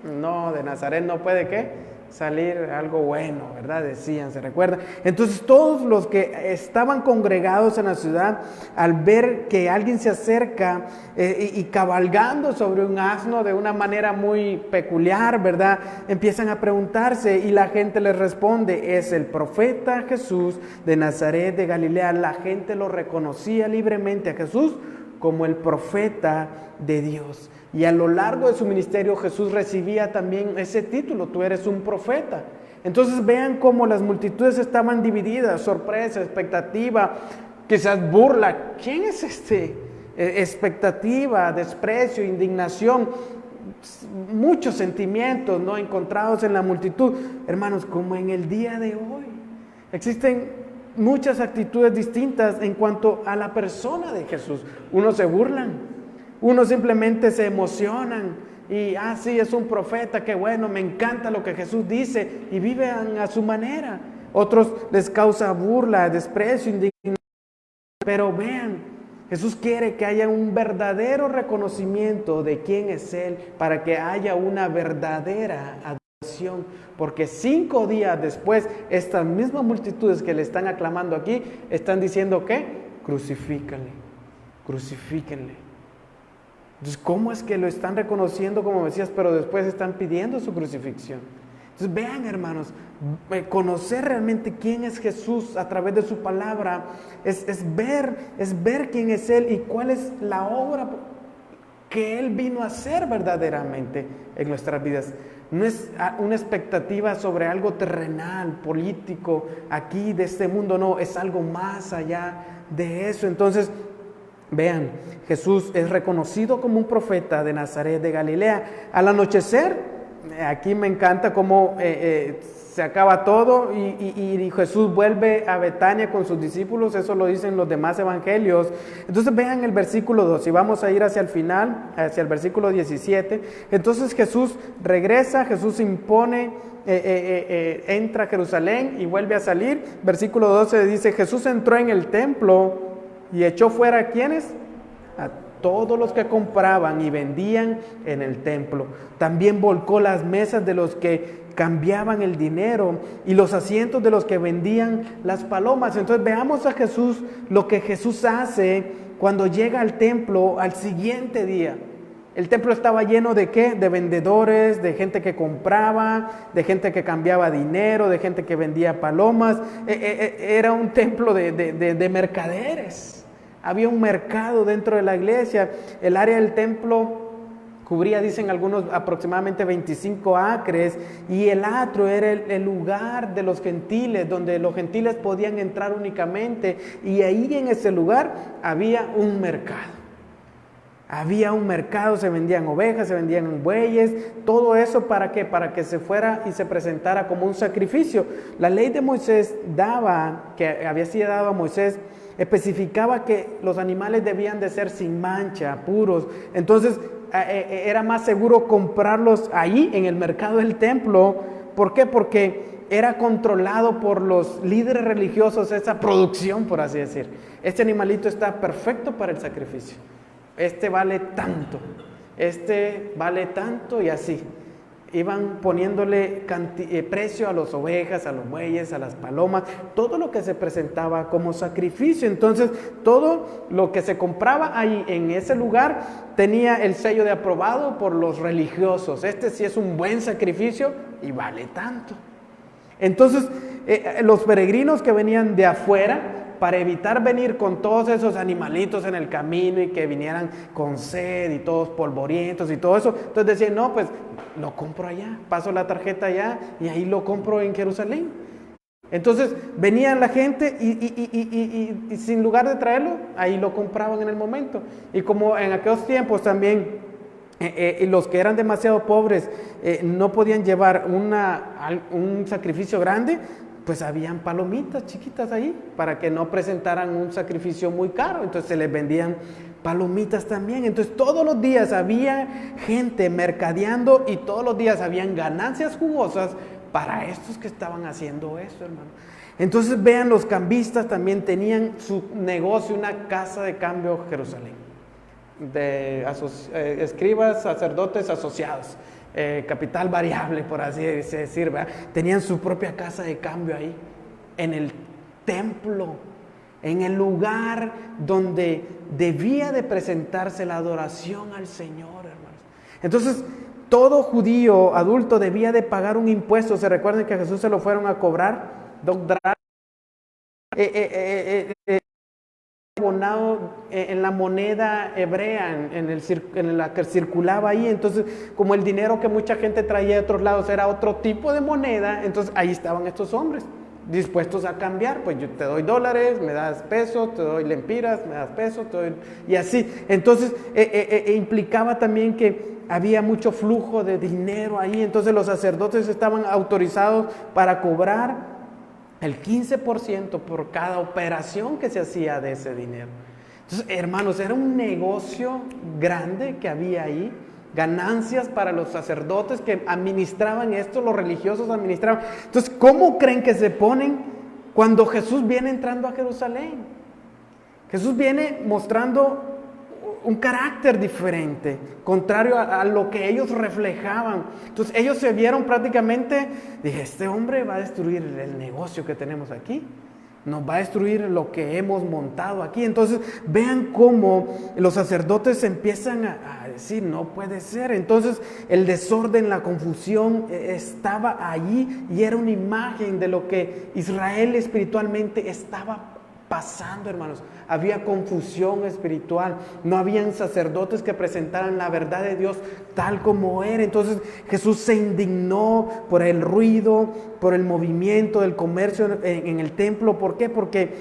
No, de Nazaret no puede, ¿qué? Salir algo bueno, ¿verdad? Decían, ¿se recuerda? Entonces todos los que estaban congregados en la ciudad, al ver que alguien se acerca y cabalgando sobre un asno de una manera muy peculiar, ¿verdad? Empiezan a preguntarse y la gente les responde, es el profeta Jesús de Nazaret de Galilea. La gente lo reconocía libremente a Jesús como el profeta de Dios. Y a lo largo de su ministerio Jesús recibía también ese título, tú eres un profeta. Entonces vean cómo las multitudes estaban divididas, sorpresa, expectativa, quizás burla. ¿Quién es este? Expectativa, desprecio, indignación, muchos sentimientos, ¿no?, encontrados en la multitud. Hermanos, como en el día de hoy, existen muchas actitudes distintas en cuanto a la persona de Jesús. Unos se burlan, unos simplemente se emocionan y, sí, es un profeta, qué bueno, me encanta lo que Jesús dice, y viven a su manera. Otros les causa burla, desprecio, indignación. Pero vean, Jesús quiere que haya un verdadero reconocimiento de quién es Él, para que haya una verdadera adoración. porque 5 días después, estas mismas multitudes que le están aclamando aquí, están diciendo que crucifíquenle, crucifíquenle. Entonces, ¿cómo es que lo están reconociendo como Mesías, pero después están pidiendo su crucifixión? Entonces, vean, hermanos, conocer realmente quién es Jesús a través de su palabra es ver quién es Él y cuál es la obra que Él vino a hacer verdaderamente en nuestras vidas. No es una expectativa sobre algo terrenal, político, aquí de este mundo, no, es algo más allá de eso. Entonces, vean, Jesús es reconocido como un profeta de Nazaret de Galilea. Al anochecer, aquí me encanta cómo se acaba todo y Jesús vuelve a Betania con sus discípulos, eso lo dicen los demás evangelios. Entonces vean el versículo 2 y vamos a ir hacia el final, hacia el versículo 17. Entonces Jesús regresa, Jesús impone, entra a Jerusalén y vuelve a salir. Versículo 12 dice, Jesús entró en el templo y echó fuera ¿a quiénes? A todos los que compraban y vendían en el templo. También volcó las mesas de los que cambiaban el dinero y los asientos de los que vendían las palomas. Entonces veamos a Jesús, lo que Jesús hace cuando llega al templo al siguiente día. El templo estaba lleno de ¿qué? De vendedores, de gente que compraba, de gente que cambiaba dinero, de gente que vendía palomas. Era un templo de mercaderes. Había un mercado dentro de la iglesia. El área del templo cubría, dicen algunos, aproximadamente 25 acres, y el atrio era el lugar de los gentiles, donde los gentiles podían entrar únicamente, y ahí en ese lugar había un mercado. Había un mercado, se vendían ovejas, se vendían bueyes, todo eso ¿para qué? Para que se fuera y se presentara como un sacrificio. La ley de Moisés que había sido dado a Moisés, especificaba que los animales debían de ser sin mancha, puros. Entonces era más seguro comprarlos ahí en el mercado del templo. ¿Por qué? Porque era controlado por los líderes religiosos esa producción, por así decir. Este animalito está perfecto para el sacrificio. Este vale tanto, y así. Iban poniéndole precio a las ovejas, a los bueyes, a las palomas, todo lo que se presentaba como sacrificio. Entonces, todo lo que se compraba ahí en ese lugar tenía el sello de aprobado por los religiosos. Este sí es un buen sacrificio y vale tanto. Entonces, los peregrinos que venían de afuera, para evitar venir con todos esos animalitos en el camino y que vinieran con sed y todos polvorientos y todo eso, entonces decían, no, pues lo compro allá, paso la tarjeta allá y ahí lo compro en Jerusalén. Entonces venían la gente y sin lugar de traerlo, ahí lo compraban en el momento. Y como en aquellos tiempos también los que eran demasiado pobres no podían llevar un sacrificio grande, pues habían palomitas chiquitas ahí para que no presentaran un sacrificio muy caro. Entonces se les vendían palomitas también. Entonces todos los días había gente mercadeando y todos los días habían ganancias jugosas para estos que estaban haciendo eso, hermano. Entonces vean, los cambistas también tenían su negocio, una casa de cambio en Jerusalén, de escribas, sacerdotes asociados. Capital variable, por así decir, ¿verdad? Tenían su propia casa de cambio ahí, en el templo, en el lugar donde debía de presentarse la adoración al Señor, hermanos. Entonces, todo judío adulto debía de pagar un impuesto. ¿Se recuerdan que a Jesús se lo fueron a cobrar? Abonado en la moneda hebrea, en la que circulaba ahí. Entonces, como el dinero que mucha gente traía de otros lados era otro tipo de moneda, entonces ahí estaban estos hombres dispuestos a cambiar. Pues yo te doy dólares, me das pesos, te doy lempiras, me das pesos, y así. Entonces implicaba también que había mucho flujo de dinero ahí. Entonces los sacerdotes estaban autorizados para cobrar el 15% por cada operación que se hacía de ese dinero. Entonces, hermanos, era un negocio grande que había ahí, ganancias para los sacerdotes que administraban esto, los religiosos administraban. Entonces, ¿cómo creen que se ponen cuando Jesús viene entrando a Jerusalén? Jesús viene mostrando un carácter diferente, contrario a lo que ellos reflejaban. Entonces ellos se vieron prácticamente, dije, este hombre va a destruir el negocio que tenemos aquí, nos va a destruir lo que hemos montado aquí. Entonces vean cómo los sacerdotes empiezan a decir, no puede ser. Entonces el desorden, la confusión estaba allí y era una imagen de lo que Israel espiritualmente estaba pasando, hermanos. Había confusión espiritual, no habían sacerdotes que presentaran la verdad de Dios tal como era. Entonces Jesús se indignó por el ruido, por el movimiento del comercio en el templo. ¿Por qué? Porque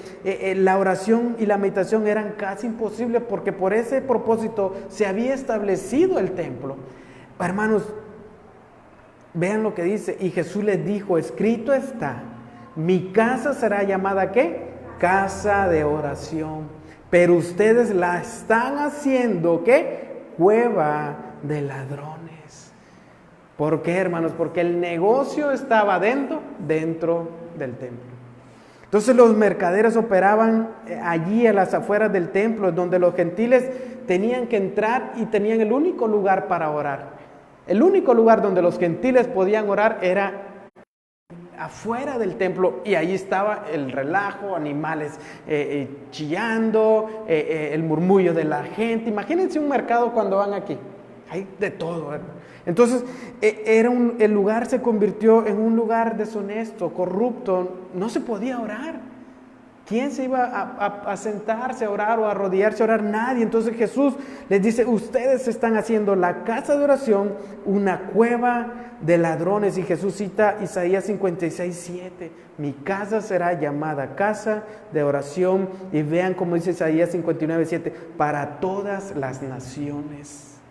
la oración y la meditación eran casi imposibles, porque por ese propósito se había establecido el templo. Hermanos, vean lo que dice, y Jesús les dijo, escrito está, mi casa será llamada ¿qué? Casa de oración, pero ustedes la están haciendo ¿qué? Cueva de ladrones. ¿Por qué, hermanos? Porque el negocio estaba dentro del templo. Entonces los mercaderes operaban allí a las afueras del templo, donde los gentiles tenían que entrar y tenían el único lugar para orar. El único lugar donde los gentiles podían orar era afuera del templo, y ahí estaba el relajo, animales chillando, el murmullo de la gente. Imagínense un mercado cuando van aquí, hay de todo, ¿verdad? Entonces el lugar se convirtió en un lugar deshonesto, corrupto, no se podía orar. ¿Quién se iba a sentarse a orar o a arrodillarse a orar? Nadie. Entonces Jesús les dice, ustedes están haciendo la casa de oración una cueva de ladrones. Y Jesús cita Isaías 56:7. Mi casa será llamada casa de oración. Y vean cómo dice Isaías 59:7. Para todas las naciones.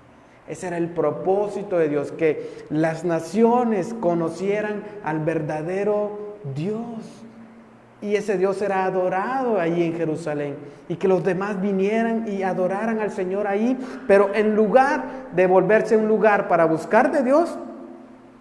Ese era el propósito de Dios, que las naciones conocieran al verdadero Dios. Y ese Dios era adorado ahí en Jerusalén. Y que los demás vinieran y adoraran al Señor ahí. Pero en lugar de volverse un lugar para buscar de Dios,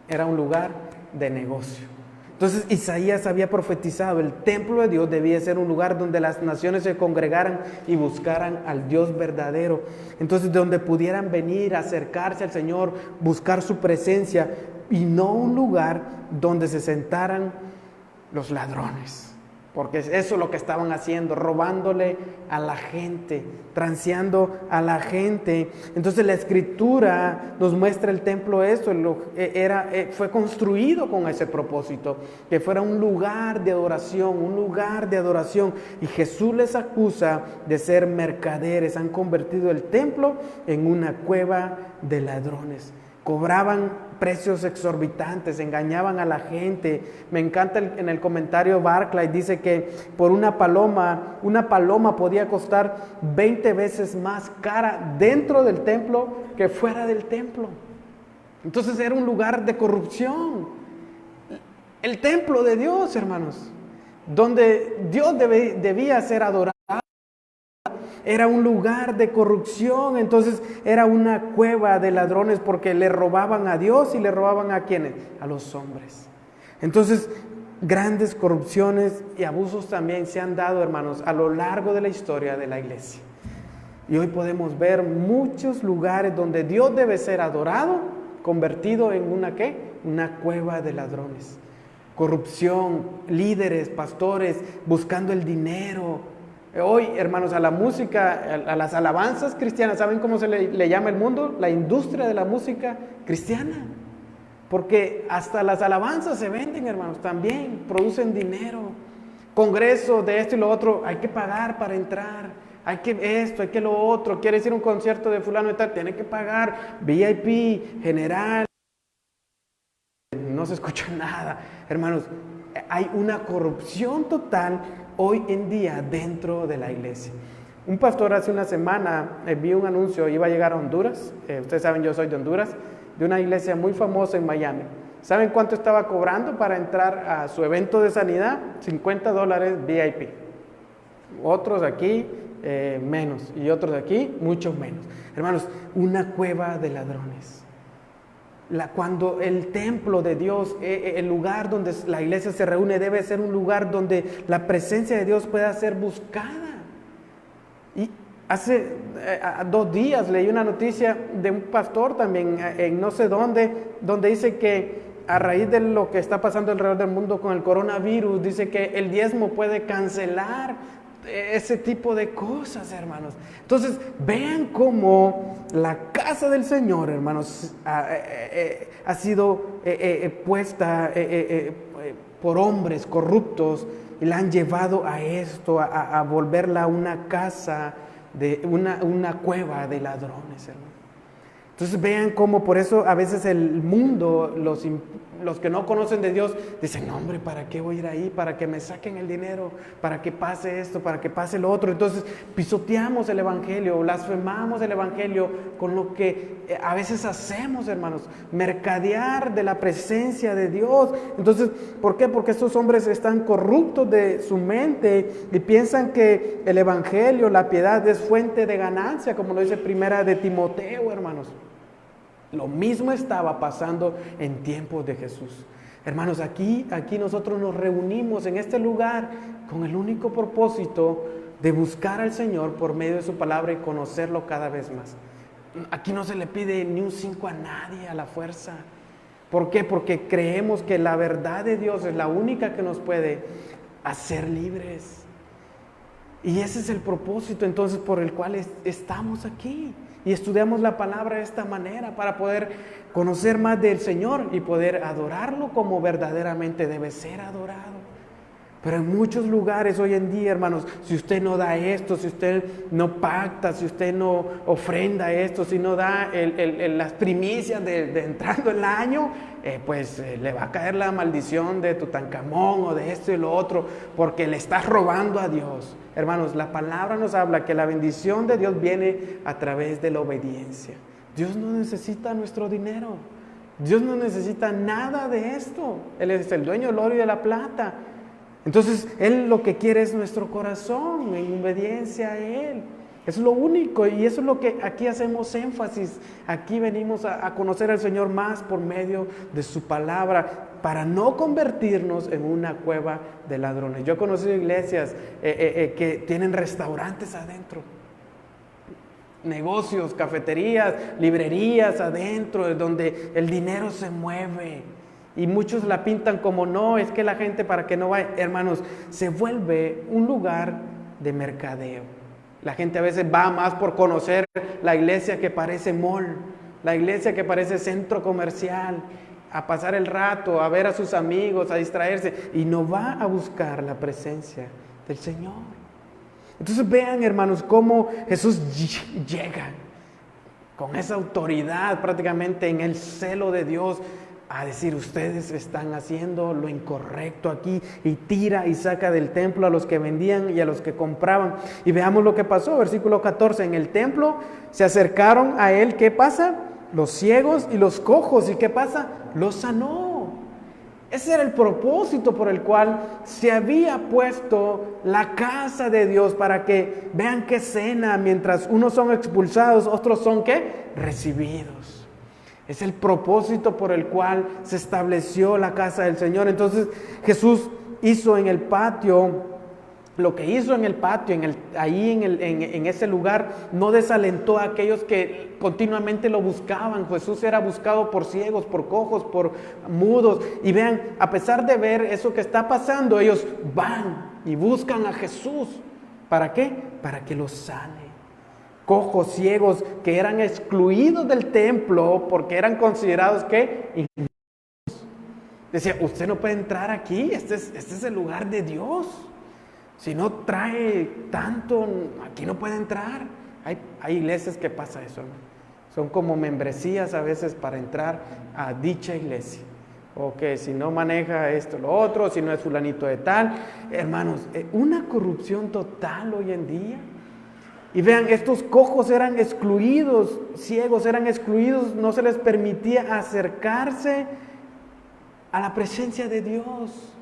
era un lugar de negocio. Entonces Isaías había profetizado, el templo de Dios debía ser un lugar donde las naciones se congregaran y buscaran al Dios verdadero. Entonces donde pudieran venir, acercarse al Señor, buscar su presencia, y no un lugar donde se sentaran los ladrones. Porque eso es lo que estaban haciendo, robándole a la gente, transeando a la gente. Entonces la Escritura nos muestra el templo eso, fue construido con ese propósito, que fuera un lugar de adoración, un lugar de adoración. Y Jesús les acusa de ser mercaderes, han convertido el templo en una cueva de ladrones. Cobraban precios exorbitantes, engañaban a la gente. Me encanta en el comentario Barclay, dice que por una paloma podía costar 20 veces más cara dentro del templo que fuera del templo. Entonces era un lugar de corrupción. El templo de Dios, hermanos, donde Dios debía ser adorado, era un lugar de corrupción. Entonces era una cueva de ladrones, porque le robaban a Dios y le robaban a ¿quiénes? A los hombres. Entonces grandes corrupciones y abusos también se han dado, hermanos, a lo largo de la historia de la iglesia. Y hoy podemos ver muchos lugares donde Dios debe ser adorado, convertido en una ¿qué? Una cueva de ladrones. Corrupción, líderes, pastores buscando el dinero. Hoy, hermanos, a la música, a las alabanzas cristianas, ¿saben cómo se le llama el mundo? La industria de la música cristiana. Porque hasta las alabanzas se venden, hermanos, también producen dinero. Congresos de esto y lo otro, hay que pagar para entrar. Hay que esto, hay que lo otro. ¿Quieres ir a un concierto de fulano y tal? Tiene que pagar. VIP, general. No se escucha nada. Hermanos, hay una corrupción total hoy en día dentro de la iglesia. Un pastor hace una semana vio un anuncio, iba a llegar a Honduras. Ustedes saben, yo soy de Honduras, de una iglesia muy famosa en Miami. ¿Saben cuánto estaba cobrando para entrar a su evento de sanidad? $50 VIP. Otros aquí menos, y otros aquí mucho menos. Hermanos, una cueva de ladrones. Cuando el templo de Dios, el lugar donde la iglesia se reúne, debe ser un lugar donde la presencia de Dios pueda ser buscada. Y Hace 2 días leí una noticia de un pastor también en no sé dónde, donde dice que a raíz de lo que está pasando alrededor del mundo con el coronavirus, dice que el diezmo puede cancelar ese tipo de cosas, hermanos. Entonces, vean cómo la casa del Señor, hermanos, ha sido puesta por hombres corruptos y la han llevado a esto, a volverla una casa, de una cueva de ladrones, hermanos. Entonces vean cómo por eso a veces el mundo, los que no conocen de Dios, dicen, no hombre, ¿para qué voy a ir ahí? Para que me saquen el dinero, para que pase esto, para que pase lo otro. Entonces pisoteamos el Evangelio, blasfemamos el Evangelio con lo que a veces hacemos, hermanos, mercadear de la presencia de Dios. Entonces, ¿por qué? Porque estos hombres están corruptos de su mente y piensan que el Evangelio, la piedad es fuente de ganancia, como lo dice Primera de Timoteo, hermanos. Lo mismo estaba pasando en tiempos de Jesús. Hermanos, aquí nosotros nos reunimos en este lugar con el único propósito de buscar al Señor por medio de su palabra y conocerlo cada vez más. Aquí no se le pide ni un 5 a nadie a la fuerza. ¿Por qué? Porque creemos que la verdad de Dios es la única que nos puede hacer libres. Y ese es el propósito entonces por el cual estamos aquí. Y estudiamos la palabra de esta manera para poder conocer más del Señor y poder adorarlo como verdaderamente debe ser adorado. Pero en muchos lugares hoy en día, hermanos, si usted no da esto, si usted no pacta, si usted no ofrenda esto, si no da las primicias de entrando el año, pues le va a caer la maldición de Tutankamón o de esto y lo otro, porque le estás robando a Dios. Hermanos, la palabra nos habla que la bendición de Dios viene a través de la obediencia. Dios no necesita nuestro dinero. Dios no necesita nada de esto. Él es el dueño del oro y de la plata. Entonces, Él lo que quiere es nuestro corazón en obediencia a Él. Es lo único y eso es lo que aquí hacemos énfasis. Aquí venimos a conocer al Señor más por medio de su palabra para no convertirnos en una cueva de ladrones. Yo he conocido iglesias que tienen restaurantes adentro, negocios, cafeterías, librerías adentro, donde el dinero se mueve. Y muchos la pintan como no, es que la gente para que no vaya. Hermanos, se vuelve un lugar de mercadeo. La gente a veces va más por conocer la iglesia que parece mall, la iglesia que parece centro comercial, a pasar el rato, a ver a sus amigos, a distraerse, y no va a buscar la presencia del Señor. Entonces vean, hermanos, cómo Jesús llega con esa autoridad prácticamente en el celo de Dios a decir, ustedes están haciendo lo incorrecto aquí, y tira y saca del templo a los que vendían y a los que compraban. Y veamos lo que pasó, versículo 14, en el templo se acercaron a él, ¿qué pasa? Los ciegos y los cojos, ¿y qué pasa? Los sanó. Ese era el propósito por el cual se había puesto la casa de Dios, para que vean qué escena, mientras unos son expulsados, otros son ¿qué? Recibidos. Es el propósito por el cual se estableció la casa del Señor. Entonces Jesús hizo en el patio, lo que hizo en el patio, en ese lugar, no desalentó a aquellos que continuamente lo buscaban. Jesús era buscado por ciegos, por cojos, por mudos. Y vean, a pesar de ver eso que está pasando, ellos van y buscan a Jesús. ¿Para qué? Para que los sane. Cojos, ciegos, que eran excluidos del templo porque eran considerados ¿qué? Inmundos. Decía, usted no puede entrar aquí, este es el lugar de Dios. Si no trae tanto, aquí no puede entrar. Hay iglesias que pasa eso, ¿no? Son como membresías a veces para entrar a dicha iglesia. O que si no maneja esto, lo otro, si no es fulanito de tal. Hermanos, una corrupción total hoy en día. Y vean, estos cojos eran excluidos, ciegos eran excluidos, no se les permitía acercarse a la presencia de Dios,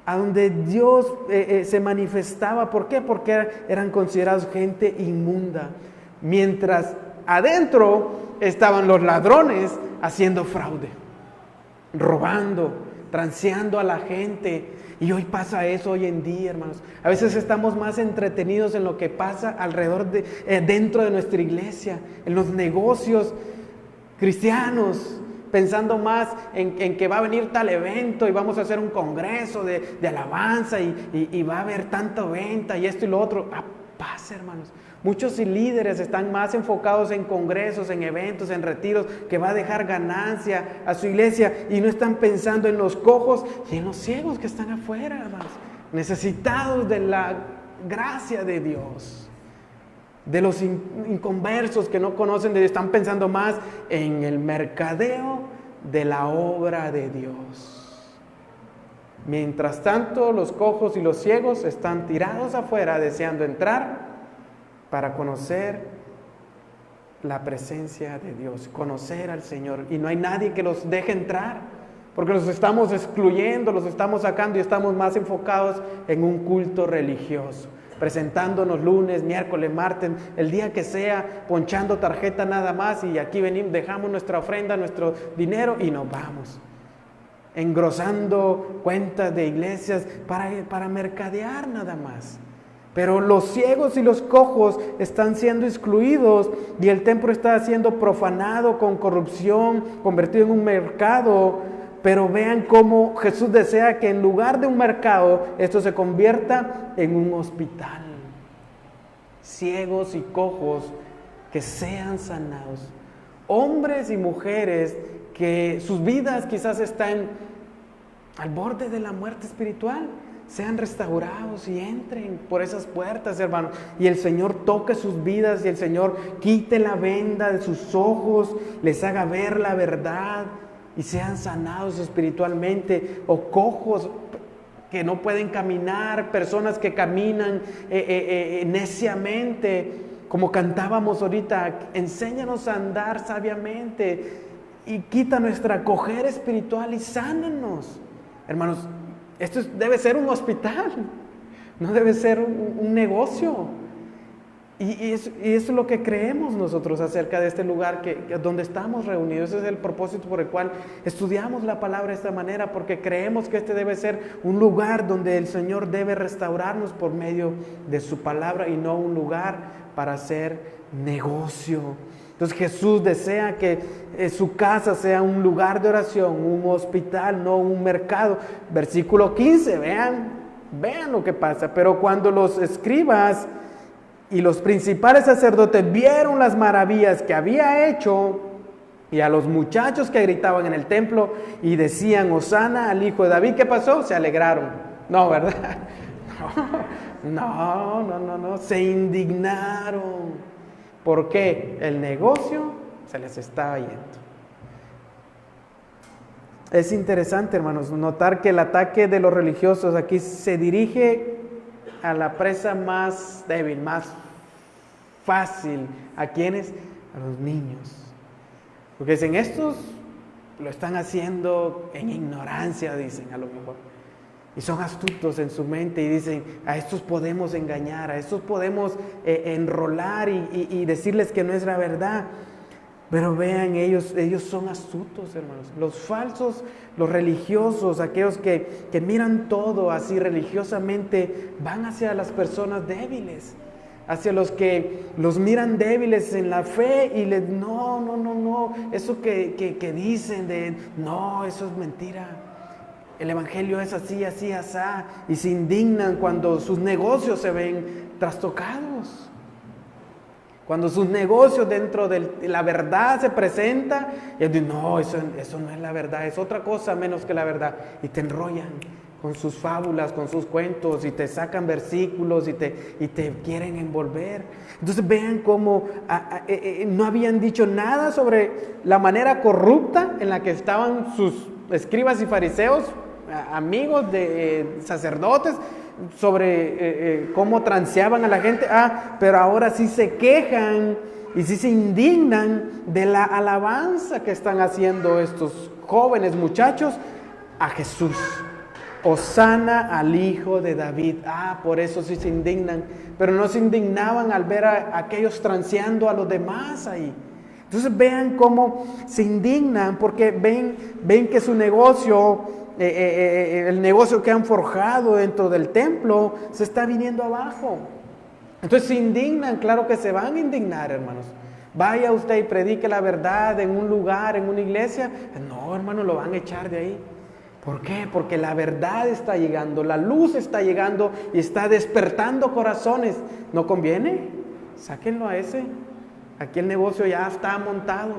a donde Dios se manifestaba. ¿Por qué? Porque eran considerados gente inmunda, mientras adentro estaban los ladrones haciendo fraude, robando, transeando a la gente. Y hoy pasa eso hoy en día, hermanos. A veces estamos más entretenidos en lo que pasa alrededor dentro de nuestra iglesia, en los negocios cristianos, pensando más en que va a venir tal evento y vamos a hacer un congreso de alabanza y va a haber tanta venta y esto y lo otro. Pasa, hermanos. Muchos líderes están más enfocados en congresos, en eventos, en retiros, que va a dejar ganancia a su iglesia y no están pensando en los cojos y en los ciegos que están afuera, hermanos, necesitados de la gracia de Dios. De los inconversos que no conocen de Dios, están pensando más en el mercadeo de la obra de Dios. Mientras tanto, los cojos y los ciegos están tirados afuera deseando entrar para conocer la presencia de Dios, conocer al Señor. Y no hay nadie que los deje entrar, porque los estamos excluyendo, los estamos sacando y estamos más enfocados en un culto religioso, presentándonos lunes, miércoles, martes, el día que sea, ponchando tarjeta nada más y aquí venimos, dejamos nuestra ofrenda, nuestro dinero y nos vamos. Engrosando cuentas de iglesias para mercadear nada más. Pero los ciegos y los cojos están siendo excluidos y el templo está siendo profanado con corrupción, convertido en un mercado. Pero vean cómo Jesús desea que en lugar de un mercado, esto se convierta en un hospital. Ciegos y cojos que sean sanados. Hombres y mujeres que sus vidas quizás están al borde de la muerte espiritual, sean restaurados y entren por esas puertas, hermanos, y el Señor toque sus vidas y el Señor quite la venda de sus ojos, les haga ver la verdad y sean sanados espiritualmente. O cojos que no pueden caminar, personas que caminan neciamente, como cantábamos ahorita, enséñanos a andar sabiamente y quita nuestra cojera espiritual y sánanos. Hermanos, esto debe ser un hospital, no debe ser un negocio. Y eso es lo que creemos nosotros acerca de este lugar donde estamos reunidos. Ese es el propósito por el cual estudiamos la palabra de esta manera, porque creemos que este debe ser un lugar donde el Señor debe restaurarnos por medio de su palabra y no un lugar para hacer negocio. Entonces Jesús desea que su casa sea un lugar de oración, un hospital, no un mercado. Versículo 15, vean lo que pasa. Pero cuando los escribas y los principales sacerdotes vieron las maravillas que había hecho, y a los muchachos que gritaban en el templo y decían Hosana al Hijo de David, ¿qué pasó? Se alegraron. No, ¿verdad? No, se indignaron. ¿Por qué? El negocio se les estaba yendo. Es interesante, hermanos, notar que el ataque de los religiosos aquí se dirige a la presa más débil, más fácil. ¿A quiénes? A los niños. Porque dicen, estos lo están haciendo en ignorancia, dicen a lo mejor. Y son astutos en su mente y dicen, a estos podemos engañar, a estos podemos enrolar y decirles que no es la verdad. Pero vean, ellos son astutos, hermanos. Los falsos, los religiosos, aquellos que miran todo así religiosamente, van hacia las personas débiles, hacia los que los miran débiles en la fe y les, no, eso que dicen no, eso es mentira. El evangelio es así, asá, y se indignan cuando sus negocios se ven trastocados. Cuando sus negocios dentro de la verdad se presenta, y dicen, no, eso no es la verdad, es otra cosa menos que la verdad. Y te enrollan con sus fábulas, con sus cuentos, y te sacan versículos y te quieren envolver. Entonces vean cómo no habían dicho nada sobre la manera corrupta en la que estaban sus escribas y fariseos, amigos de sacerdotes, sobre cómo transeaban a la gente. Pero ahora sí se quejan y sí se indignan de la alabanza que están haciendo estos jóvenes muchachos a Jesús. Hosana al Hijo de David. Por eso sí se indignan, pero no se indignaban al ver a aquellos transeando a los demás ahí. Entonces vean cómo se indignan porque ven que su negocio el negocio que han forjado dentro del templo se está viniendo abajo. Entonces se indignan, claro que se van a indignar, hermanos. Vaya usted y predique la verdad en un lugar, en una iglesia. No, hermano, lo van a echar de ahí. ¿Por qué? Porque la verdad está llegando, la luz está llegando y está despertando corazones. ¿No conviene? Sáquenlo a ese. Aquí el negocio ya está montado.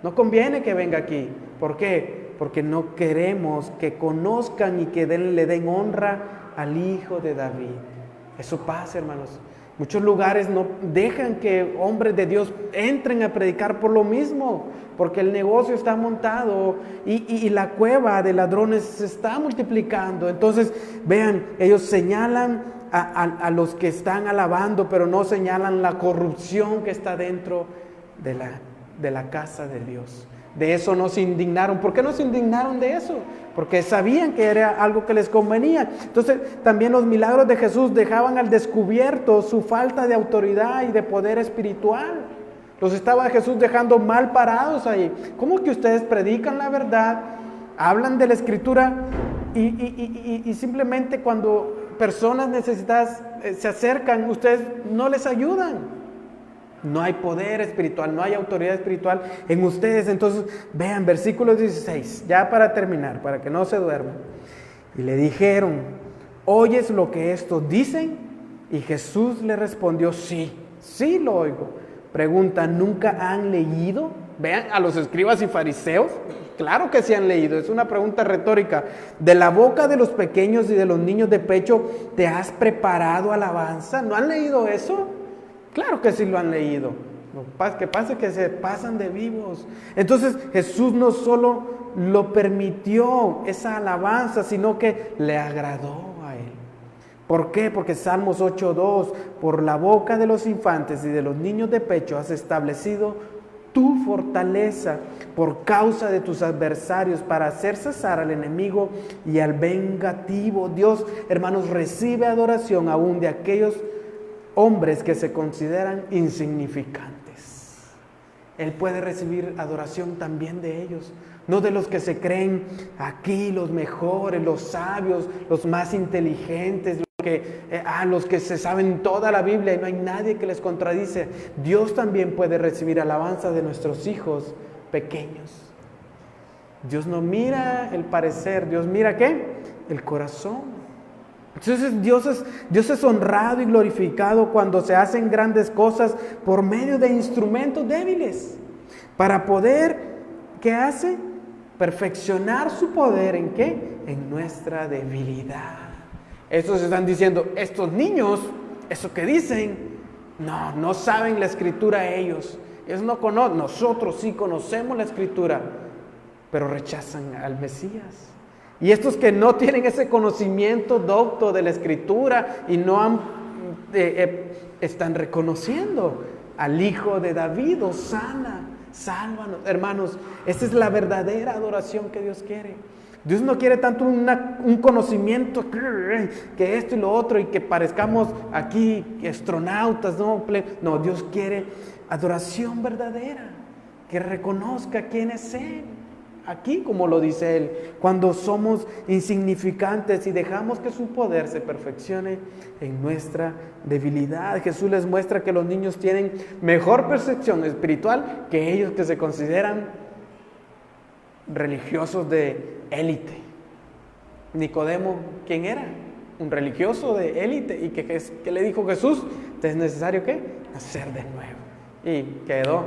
No conviene que venga aquí. ¿Por qué? Porque no queremos que conozcan y que le den honra al Hijo de David. Eso pasa, hermanos. Muchos lugares no dejan que hombres de Dios entren a predicar por lo mismo, porque el negocio está montado y la cueva de ladrones se está multiplicando. Entonces, vean, ellos señalan a los que están alabando, pero no señalan la corrupción que está dentro de la casa de Dios. De eso no se indignaron. ¿Por qué no se indignaron de eso? Porque sabían que era algo que les convenía. Entonces también los milagros de Jesús dejaban al descubierto su falta de autoridad y de poder espiritual. Los estaba Jesús dejando mal parados ahí. ¿Cómo que ustedes predican la verdad, hablan de la Escritura y simplemente cuando personas necesitadas se acercan, ustedes no les ayudan? No hay poder espiritual, no hay autoridad espiritual en ustedes. Entonces, vean, versículo 16, ya para terminar, para que no se duerman. Y le dijeron, ¿oyes lo que estos dicen? Y Jesús le respondió, sí, sí lo oigo. Pregunta, ¿nunca han leído? Vean, a los escribas y fariseos, claro que sí han leído, es una pregunta retórica. De la boca de los pequeños y de los niños de pecho, ¿te has preparado alabanza? ¿No han leído eso? Claro que sí lo han leído. Lo que pasa es que se pasan de vivos. Entonces Jesús no solo lo permitió esa alabanza, sino que le agradó a él. ¿Por qué? Porque Salmos 8:2, por la boca de los infantes y de los niños de pecho has establecido tu fortaleza por causa de tus adversarios para hacer cesar al enemigo y al vengativo. Dios, hermanos, recibe adoración aún de aquellos hombres que se consideran insignificantes. Él puede recibir adoración también de ellos, no de los que se creen aquí los mejores, los sabios, los más inteligentes, los que se saben toda la Biblia y no hay nadie que les contradice. Dios también puede recibir alabanza de nuestros hijos pequeños. Dios no mira el parecer, Dios mira ¿qué? El corazón. Entonces Dios es honrado y glorificado cuando se hacen grandes cosas por medio de instrumentos débiles, para poder, ¿qué hace? Perfeccionar su poder, ¿en qué? En nuestra debilidad. Estos están diciendo, estos niños, eso que dicen, no saben la Escritura ellos no conocen, nosotros sí conocemos la Escritura, pero rechazan al Mesías. Y estos que no tienen ese conocimiento docto de la Escritura y no están reconociendo al Hijo de David, Hosana, sálvanos. Hermanos, esa es la verdadera adoración que Dios quiere. Dios no quiere tanto un conocimiento que esto y lo otro y que parezcamos aquí astronautas, no, Dios quiere adoración verdadera, que reconozca quién es Él. Aquí, como lo dice Él, cuando somos insignificantes y dejamos que su poder se perfeccione en nuestra debilidad. Jesús les muestra que los niños tienen mejor percepción espiritual que ellos que se consideran religiosos de élite. Nicodemo, ¿quién era? Un religioso de élite. ¿Y qué le dijo Jesús? ¿Te es necesario qué? Nacer de nuevo. Y quedó,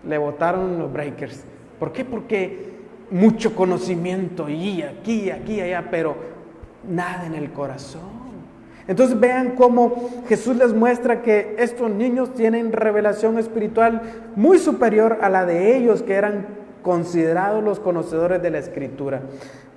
le botaron los breakers. ¿Por qué? Porque mucho conocimiento y aquí, allá, pero nada en el corazón. Entonces vean cómo Jesús les muestra que estos niños tienen revelación espiritual muy superior a la de ellos que eran considerados los conocedores de la Escritura.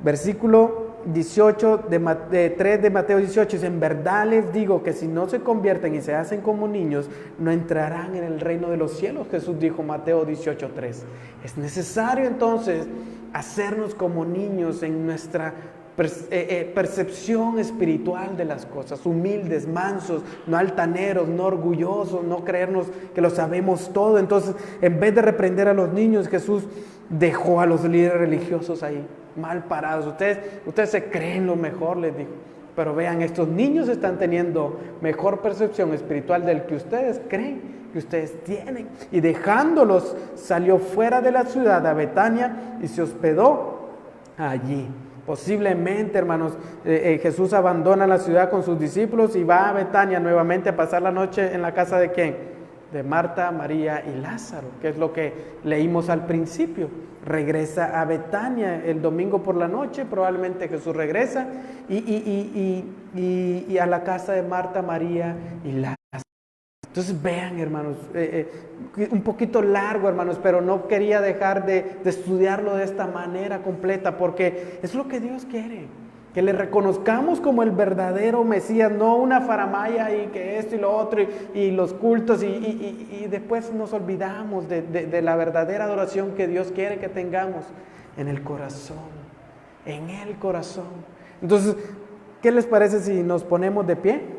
Versículo 18 de 3 de Mateo 18 dice, en verdad les digo que si no se convierten y se hacen como niños, no entrarán en el reino de los cielos. Jesús dijo, Mateo 18:3. Es necesario entonces hacernos como niños en nuestra percepción espiritual de las cosas, humildes, mansos, no altaneros, no orgullosos, no creernos que lo sabemos todo. Entonces, en vez de reprender a los niños, Jesús dejó a los líderes religiosos ahí, mal parados. Ustedes se creen lo mejor, les dijo. Pero vean, estos niños están teniendo mejor percepción espiritual del que ustedes creen, que ustedes tienen. Y dejándolos, salió fuera de la ciudad a Betania y se hospedó allí. Posiblemente, hermanos, Jesús abandona la ciudad con sus discípulos y va a Betania nuevamente a pasar la noche en la casa de ¿quién? De Marta, María y Lázaro, que es lo que leímos al principio. Regresa a Betania el domingo por la noche, probablemente Jesús regresa y a la casa de Marta, María y Lázaro. Entonces vean, hermanos, un poquito largo, hermanos, pero no quería dejar de estudiarlo de esta manera completa, porque es lo que Dios quiere, que le reconozcamos como el verdadero Mesías, no una faramaya y que esto y lo otro y los cultos y después nos olvidamos de la verdadera adoración que Dios quiere que tengamos en el corazón, en el corazón. Entonces, ¿qué les parece si nos ponemos de pie?